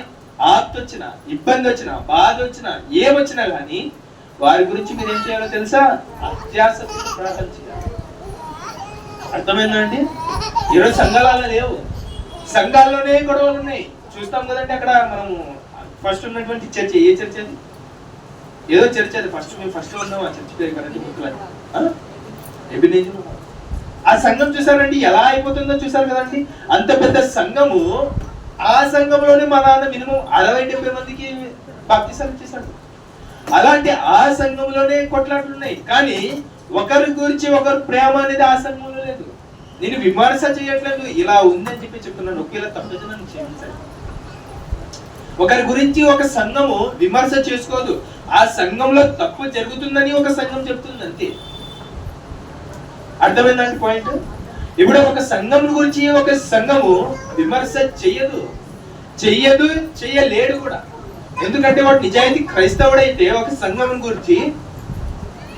ఆప్తి వచ్చినా, ఇబ్బంది వచ్చినా, బాధ వచ్చినా, ఏమొచ్చినా కానీ వారి గురించి మీరు ఏం చేయాలో తెలుసా? అత్యాసక్తితో ప్రార్థన చేయాలి. అర్థమైందండి? ఈరోజు సంఘాలలో లేవు, సంఘాల్లోనే గొడవలు ఉన్నాయి. చూస్తాం కదండి అక్కడ. మనము ఫస్ట్ ఉన్నటువంటి చర్చ, ఏ చర్చ అది? ఏదో చర్చ అది. మేము ఫస్ట్ ఉన్నాం ఆ చర్చ పేరు కదండి, ముక్కులని. ఆ సంఘం చూసారండి ఎలా అయిపోతుందో చూసారు కదండి. అంత పెద్ద సంఘము, ఆ సంఘంలోనే మా నాన్న మినిమం 60-70 మందికి బాప్తిసాలు చేశాడు. అలాంటి ఆ సంఘంలోనే కొట్లాట్లు ఉన్నాయి. కానీ ఒకరి గురించి ఒకరు ప్రేమ అనేది ఆ సంఘంలో లేదు. నేను విమర్శ చేయట్లేదు, ఇలా ఉందని చెప్పి చెప్తున్నాను. ఒకేలా తప్పైతే నన్ను క్షమించండి. ఒకరి గురించి ఒక సంఘము విమర్శ చేసుకోదు, ఆ సంఘంలో తప్పు జరుగుతుందని ఒక సంఘం చెప్తుంది, అంతే. అర్థమైందండి పాయింట్? ఇప్పుడు ఒక సంఘం గురించి ఒక సంఘము విమర్శ చెయ్యదు, చెయ్యలేడు కూడా. ఎందుకంటే వాడు నిజాయితీ క్రైస్తవుడైతే ఒక సంఘం గురించి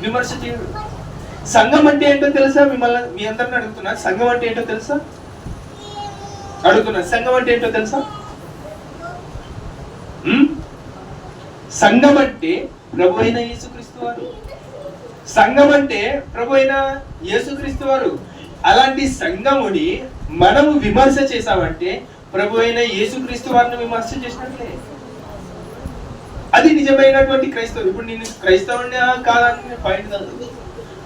విమర్శ చేయడు. సంఘం అంటే ఏంటో తెలుసా? మిమ్మల్ని మీ అందరిని అడుగుతున్నా, సంఘం అంటే ఏంటో తెలుసా? సంఘం అంటే ఏంటో తెలుసా? సంఘం అంటే ప్రభు అయిన యేసుక్రీస్తు వారు. సంఘం అంటే ప్రభు అయిన యేసుక్రీస్తు వారు. అలాంటి సంఘముని మనము విమర్శ చేసామంటే ప్రభు అయిన యేసుక్రీస్తు వారిని విమర్శ చేసినట్లే. అది నిజమైనటువంటి క్రైస్తవం. ఇప్పుడు నేను క్రైస్తవుని కాదని పాయింట్ కాదు,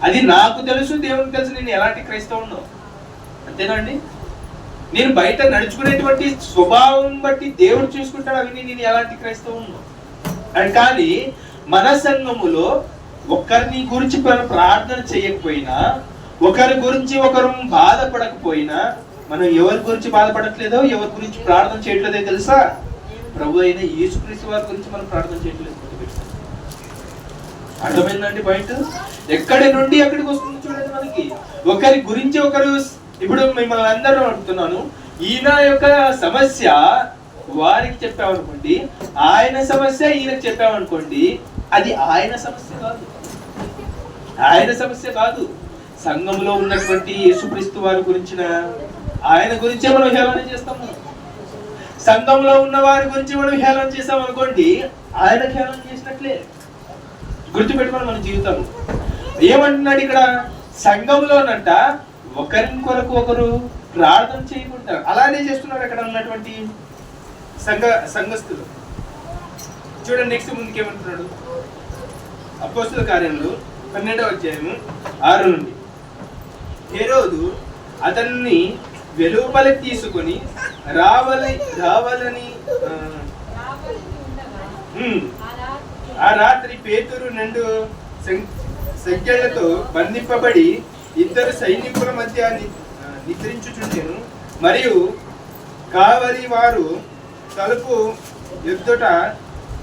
అది నాకు తెలుసు, దేవునికి తెలుసు నేను ఎలాంటి క్రైస్తవునో, అంతేనండి. నేను బయట నడుచుకునేటువంటి స్వభావం బట్టి దేవుడు చూసుకుంటాడు అవి నేను ఎలాంటి క్రైస్తవునో. కానీ మన సంఘములో ఒకరిని గురించి ప్రార్థన చేయకపోయినా, ఒకరి గురించి ఒకరు బాధపడకపోయినా, మనం ఎవరి గురించి బాధపడట్లేదో, ఎవరి గురించి ప్రార్థన చేయట్లేదో తెలుసా? ప్రభు అయిన యేసుక్రీస్తు వారి గురించి మనం ప్రార్థన చేయట్లేదు. అర్థమైందండి పాయింట్? ఎక్కడి నుండి ఎక్కడికి వస్తుంది చూడండి మనకి. ఒకరి గురించి ఒకరు. ఇప్పుడు మిమ్మల్ని అందరూ అడుగుతున్నాను, ఈయన యొక్క సమస్య వారికి చెప్పామనుకోండి, ఆయన సమస్య ఈయనకు చెప్పామనుకోండి, అది ఆయన సమస్య కాదు, ఆయన సమస్య కాదు. సంఘంలో ఉన్నటువంటి యేసుక్రీస్తు వారి గురించిన ఆయన గురించే మనం హేళన చేస్తాము. సంఘంలో ఉన్న వారి గురించి మనం హేళన చేస్తాం అనుకోండి, ఆయనకు హేళన చేసినట్లే. గుర్తుపెట్టుకోండి మన జీవితం. ఏమంటున్నాడు ఇక్కడ? సంఘంలోనంట ఒకరి కొరకు ఒకరు ప్రార్థన చేయకుంటారు. అలానే చేస్తున్నారు అక్కడ ఉన్నటువంటి సంఘస్థులు. చూడండి నెక్స్ట్ ముందుకు ఏమంటున్నాడు? అపోస్తల కార్యములు 12వ అధ్యాయము 6 నుండి. హేరోదు అతన్ని వెలుపలికి తీసుకొని రావాలని ఆ రాత్రి పేతురు 2 సంఖ్యలతో బంధింపబడి 2 సైనికుల మధ్య నిద్రించుచుండెను. మరియు కావలి వారు తలుపు ఎదుట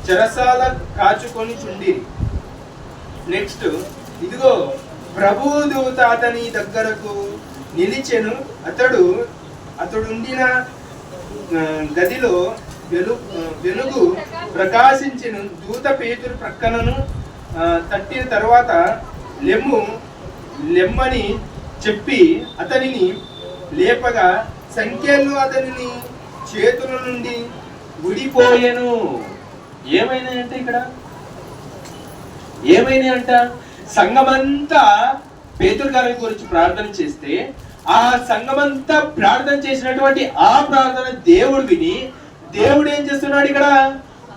చెరసాల కాచుకొని చుండిరి. నెక్స్ట్, ఇదిగో ప్రభువు దూత అతని దగ్గరకు నిలిచెను. అతడుండిన గదిలో వెలుగు ప్రకాశించిన దూత పేతురు ప్రక్కనను తట్టిన తర్వాత లెమ్మని చెప్పి అతనిని లేపగా సంఖ్యలు అతనిని చేతుల నుండి ఊడిపోయెను. ఏమైనాయంటే ఇక్కడ ఏమైనాయంట, సంఘమంతా పేతురు గారి గురించి ప్రార్థన చేస్తే ఆ సంఘమంతా ప్రార్థన చేసినటువంటి ఆ ప్రార్థన దేవుడు విని దేవుడు ఏం చేస్తున్నాడు, ఇక్కడ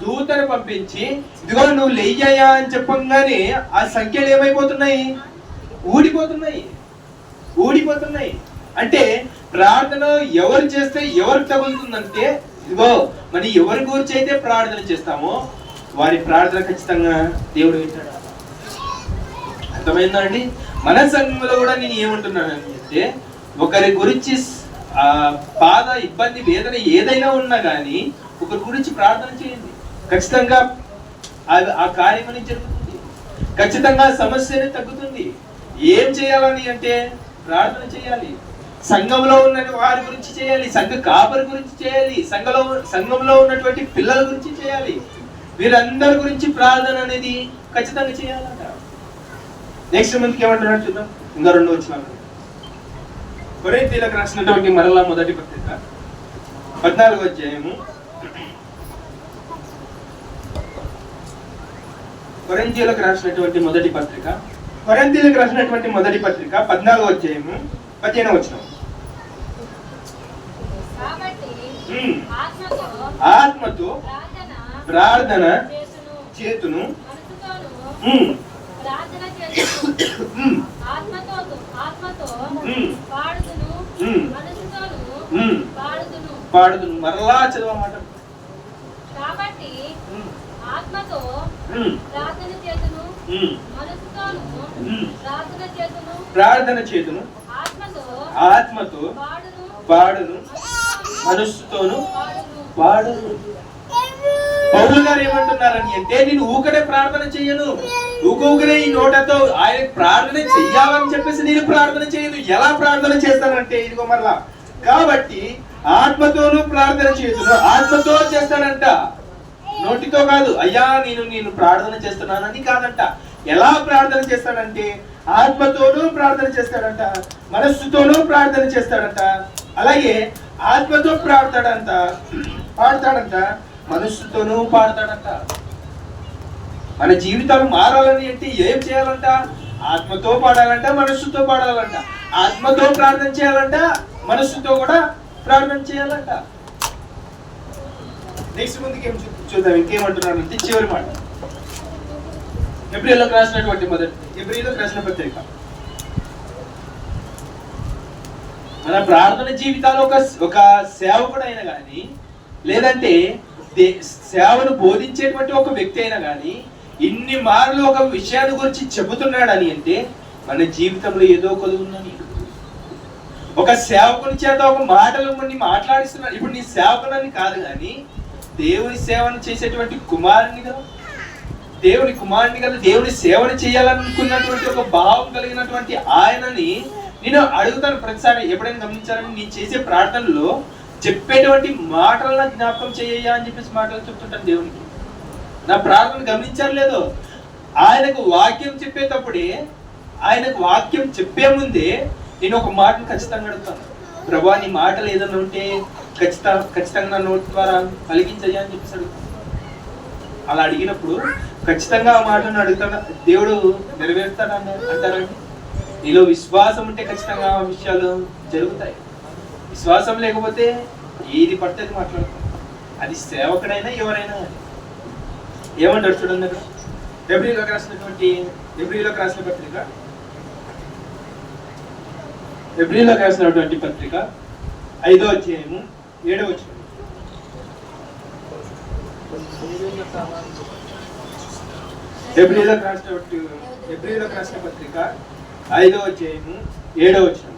దూతను పంపించి ఇదిగో నువ్వు లెయ్యా అని చెప్పగానే ఆ సంఖ్యలు ఏమైపోతున్నాయి, ఊడిపోతున్నాయి. అంటే ప్రార్థన ఎవరు చేస్తే ఎవరికి తగులుతుందంటే, ఇదిగో మరి ఎవరి గురించి అయితే ప్రార్థన చేస్తామో వారి ప్రార్థన ఖచ్చితంగా దేవుడు వింటాడు. అర్థమైందా అండి? మన సంఘంలో కూడా నేను ఏమంటున్నాను అంటే, ఒకరి గురించి బాధ, ఇబ్బంది, వేదన ఏదైనా ఉన్నా కానీ ఒకరి గురించి ప్రార్థన చేయండి. ఖచ్చితంగా ఆ కార్యం అనేది జరుగుతుంది. ఖచ్చితంగా సమస్య తగ్గుతుంది. ఏం చేయాలని అంటే ప్రార్థన చేయాలి. సంఘంలో ఉన్న వారి గురించి చేయాలి, సంఘ కాపరి గురించి చేయాలి, సంఘంలో ఉన్నటువంటి పిల్లల గురించి చేయాలి. వీరందరి గురించి ప్రార్థన అనేది ఖచ్చితంగా చేయాలంట. నెక్స్ట్ మంత్కి ఏమంటున్నాడు చూద్దాం. ఇంకా 2 వచనాలు. కొరింథీయులకు రాసినటువంటి మరలా మొదటి పత్రిక 14వ అధ్యాయము. కొరింథీయులకు రాసినటువంటి మొదటి పత్రిక 14వ అధ్యాయము 15వ వచనం. ఆత్మతో ప్రార్థన చేతును పాడుదును. మరలా చదవమాట. కాబట్టి ఆత్మతో ప్రార్థన చేతును, ప్రార్థన చేతును, ఆత్మతో పాడును, మనస్సుతోను పాడును. పౌలు గారు ఏమంటున్నారని అంటే, నేను ఊకనే ప్రార్థన చెయ్యను, ఊకనే ఈ నోటతో ఆయన ప్రార్థన చెయ్యాలని చెప్పేసి నేను ప్రార్థన చేయను. ఎలా ప్రార్థన చేస్తానంటే ఇదిగో మరలా, కాబట్టి ఆత్మతోనూ ప్రార్థన చేతును, ఆత్మతో చేస్తాడంట, నోటితో కాదు. అయ్యా నేను ప్రార్థన చేస్తున్నానని కాదంట. ఎలా ప్రార్థన చేస్తాడంటే ఆత్మతోనూ ప్రార్థన చేస్తాడంట, మనస్సుతోనూ ప్రార్థన చేస్తాడంట, అలాగే ఆత్మతో పాడతాడంట, మనస్సుతోనూ పాడతాడంట. మన జీవితాలు మారాలని అంటే ఏం చేయాలంట? ఆత్మతో పాడాలంట, మనస్సుతో పాడాలంట, ఆత్మతో ప్రార్థన చేయాలంట, మనస్సుతో కూడా ప్రార్థన చేయాలంట. నెక్స్ట్ ముందుకి ఏం చూద్దాం. ఇంకేమంటున్నాను అంటే చివరి మాట, ఎబ్రియులకు రాసిన పత్రిక. మన ప్రార్థన జీవితాలు ఒక సేవకుడైనా కానీ, లేదంటే సేవను బోధించేటువంటి ఒక వ్యక్తి అయినా కానీ ఇన్ని మార్లు ఒక విషయాన్ని గురించి చెబుతున్నాడని అంటే మన జీవితంలో ఏదో కొలువుందని. ఒక సేవకుని చేత ఒక మాటలు మాట్లాడిస్తున్నాడు. ఇప్పుడు నీ సేవకునని కాదు కానీ దేవుని సేవను చేసేటువంటి కుమారుని కదా, దేవుని సేవను చేయాలనుకున్నటువంటి ఒక భావం కలిగినటువంటి ఆయనని నేను అడుగుతాను ప్రతిసారి. ఎప్పుడైనా గమనించాలని నేను చేసే ప్రార్థనలో చెప్పేటువంటి మాటలను జ్ఞాపకం చేయ్యా అని చెప్పేసి మాటలు చెప్తుంటాను దేవునికి. నా ప్రార్థన గమనించారు లేదో, ఆయనకు వాక్యం చెప్పేటప్పుడే, ఆయనకు వాక్యం చెప్పే ముందే నేను ఒక మాటను ఖచ్చితంగా అడుగుతాను. ప్రభా నీ మాటలు ఏదైనా ఉంటే ఖచ్చితంగా నా నోటి ద్వారా కలిగించయ్యా అని చెప్పేసి అడుగుతాను. అలా అడిగినప్పుడు ఖచ్చితంగా ఆ మాటను అడుగుతాను, దేవుడు నెరవేరుతాడు అంటారండి. నీలో విశ్వాసం ఉంటే ఖచ్చితంగా ఆ విషయాలు జరుగుతాయి. విశ్వాసం లేకపోతే ఏది పడితే మాట్లాడతాం. అది సేవకుడైనా ఎవరైనా. ఏమంటారు చూడండి అక్కడ ఎబ్రియులకు రాసినటువంటి పత్రిక 5వ అధ్యాయము 7వ వచనం. ఎబ్రియులకు రాసిన పత్రిక 5వ అధ్యాయము 7వ వచనం.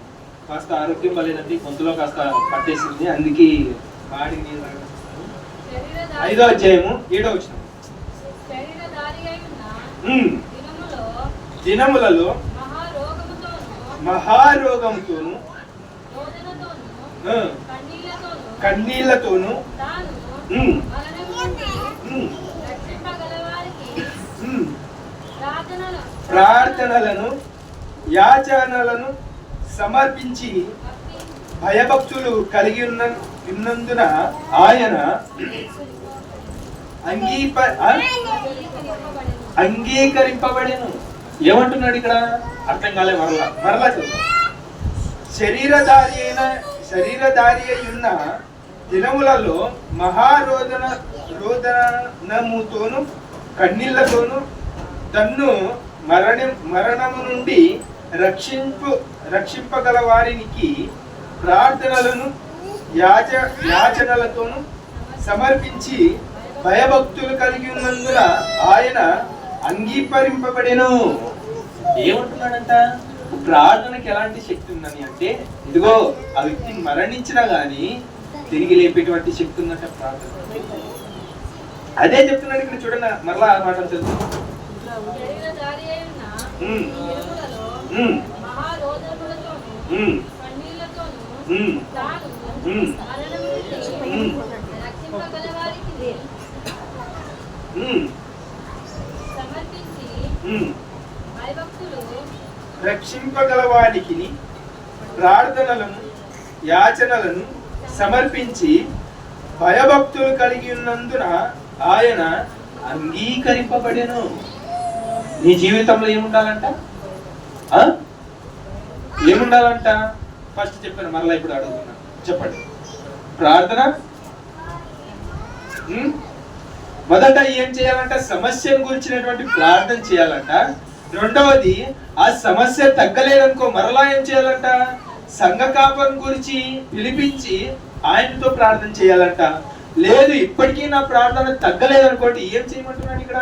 కాస్త ఆరోగ్యం వల్లేదండి, గొంతులో కాస్త పట్టేసింది, అందుకే బాడీకి నీళ్ళు తాగేస్తాను. 5వ అధ్యాయము 7వ వచనం. దినములలో మహారోగముతోను కన్నీళ్లతోను ఉమ్, మరణం నుండి ఉమ్, రక్షింపగల వారికి ఉమ్. ప్రార్థనలను ప్రార్థనలను యాచనలను సమర్పించి భయభక్తులు కలిగి ఉన్నందున ఆయన అంగీకరింపబడెను. ఏమంటున్నాడు ఇక్కడ? అర్థం కాలే. మరలా చదువు. శరీరధారి అయి ఉన్న దినములలో రోదనముతోను కన్నీళ్లతోను తన్ను మరణము నుండి రక్షింపగల వారికి ప్రార్థనలను యాచనలతోను సమర్పించి భయభక్తులు కలిగి ఉన్నందున ఆయన అంగీకరింపబడెను. ఏమంటున్నాడంట? ప్రార్థనకి ఎలాంటి శక్తి ఉందని అంటే, ఇదిగో ఆ వ్యక్తి మరణించినా గాని తిరిగి లేపేటువంటి శక్తి ఉందంట ప్రార్థన. అదే చెప్తున్నాడు ఇక్కడ. చూడండి మరలా ఆ మాట చదువు. శరీరధారి అయి ఉన్న ఉమ్, దినములలో ఉమ్, మహారోదనములతోను ఉమ్, కన్నీళ్లతోను ఉమ్, తాను ఉమ్, మరణం నుండి ఉమ్, రక్షింపగల వారికి ఉమ్, సమర్పించి ఉమ్. భయభక్తులు రక్షింపగల వారికి ప్రార్థనలను యాచనలను సమర్పించి భయభక్తులు కలిగి ఉన్నందున ఆయన అంగీకరింపబడెను. నీ జీవితంలో ఏముండాలంట? ఏముండాలంట? ఫస్ట్ చెప్పాను, మరలా ఇప్పుడు అడుగుతున్నా. చెప్పండి. ప్రార్థన. మొదట ఏం చేయాలంట? సమస్యను గురించినటువంటి ప్రార్థన చేయాలంట. రెండవది, ఆ సమస్య తగ్గలేదనుకో మరలా ఏం చేయాలంట? సంఘ కాపం గురించి పిలిపించి ఆయనతో ప్రార్థన చేయాలంట. లేదు ఇప్పటికీ నా ప్రార్థన తగ్గలేదనుకోండి, ఏం చేయమంటున్నాడు ఇక్కడ?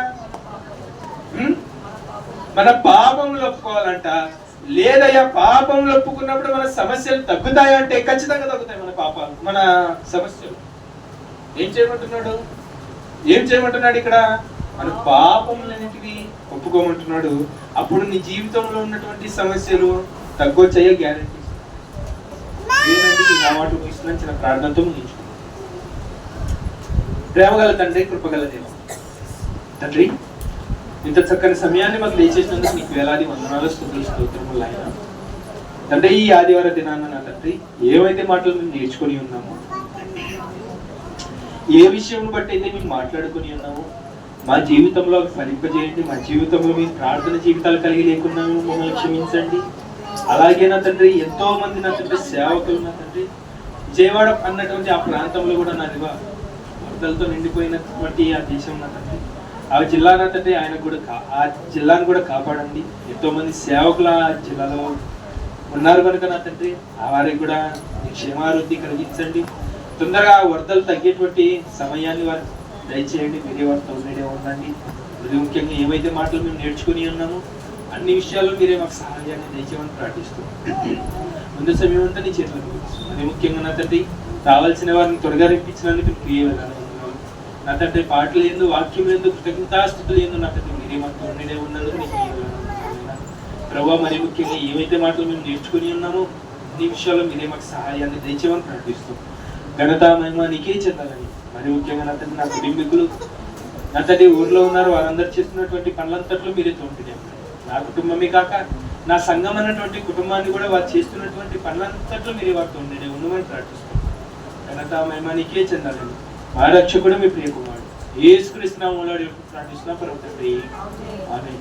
మన పాపములు ఒప్పుకోవాలంట. లేదయ్యా పాపములు ఒప్పుకున్నప్పుడు మన సమస్యలు తగ్గుతాయా అంటే ఖచ్చితంగా తగ్గుతాయి మన పాపాలు, మన సమస్యలు. ఏం చేయమంటున్నాడు? ఏం చేయమంటున్నాడు ఇక్కడ? మన పాపములన్నిటివి ఒప్పుకోమంటున్నాడు. అప్పుడు నీ జీవితంలో ఉన్నటువంటి సమస్యలు తగ్గొచ్చాయో గ్యారెంటీ. ఏనండి నా మాట ముగిస్తున్నాను. చిన్న ప్రార్థనతో ముగించుకున్నాను. ప్రేమగల తండ్రి, కృపగల దేవ తండ్రి, ఇంత చక్కని సమయాన్ని మాకు దయచేసినందుకు నీకు వేలాది వందనాలు, స్తుతులు, స్తోత్రములు ఆయన తండ్రి. ఈ ఆదివార దినాన్న నా తండ్రి ఏవైతే మాటలు మేము నేర్చుకొని ఉన్నామో, ఏ విషయం బట్టి అయితే మేము మాట్లాడుకుని ఉన్నామో మా జీవితంలో ఫలింపజేయండి. మా జీవితంలో మేము ప్రార్థన జీవితాలు కలిగి లేకున్నాము, మమ్మల్ని క్షమించండి. అలాగే నా తండ్రి ఎంతో మంది నా తండ్రి సేవకులు నా తండ్రి విజయవాడ అన్నటువంటి ఆ ప్రాంతంలో కూడా నా దివా వరదలతో నిండిపోయినటువంటి ఆ దేశం నా తండ్రి, ఆ జిల్లా నా తండ్రి ఆయన కూడా ఆ జిల్లాను కూడా కాపాడండి. ఎంతో మంది సేవకులు ఆ జిల్లాలో ఉన్నారు కనుక నా తండ్రి ఆ వారికి కూడా క్షేమాభివృద్ధి కలిగించండి. తొందరగా వరదలు తగ్గేటువంటి సమయాన్ని వారు దయచేయండి. మీరే వారితో ఉండండి. ఇది ముఖ్యంగా ఏవైతే మాటలు మేము నేర్చుకుని ఉన్నామో అన్ని విషయాల్లో మీరే మాకు సహాయాన్ని దయచేయమని ప్రార్థిస్తూ ముందు సమయం అంతా నీ చేతులకు అది ముఖ్యంగా నా తండ్రి రావాల్సిన వారిని త్వరగా రప్పించినందుకు ప్రియ నా తండ్రి పాటలు ఏందు, వాక్యం ఏందు, కృతజ్ఞతాస్తుతులు ఏందు నా తండ్రి మీరే మాకు తోడునే ఉన్నందుకు నీకు ప్రభావ. మరి ముఖ్యంగా ఏవైతే మాటలు మేము నేర్చుకుని ఉన్నామో అన్ని విషయాల్లో మీరే మాకు సహాయాన్ని దయచేయమని ప్రార్థిస్తూ ఘనత మహిమ నీకే చెందాలని. మరి ముఖ్యంగా నా తండ్రి నా కుటుంబీకులు నా తండ్రి ఊర్లో ఉన్నారు, వారందరూ చేస్తున్నటువంటి పనులంతట్లో మీరే తోడునే. నా కుటుంబమే కాక నా సంఘం అన్నటువంటి కుటుంబాన్ని కూడా వారు చేస్తున్నటువంటి పనులంతట్లో మీరే వారితో ఉండమని ప్రార్థిస్తాం. ఘనత మహిమ నీకే చెందాలని. మా రక్షకుడు మీ ప్రియ కుమారుడు యేసుక్రీస్తు నామములో ప్రార్థిస్తున్నా పరమ తండ్రి. ఆమేన్.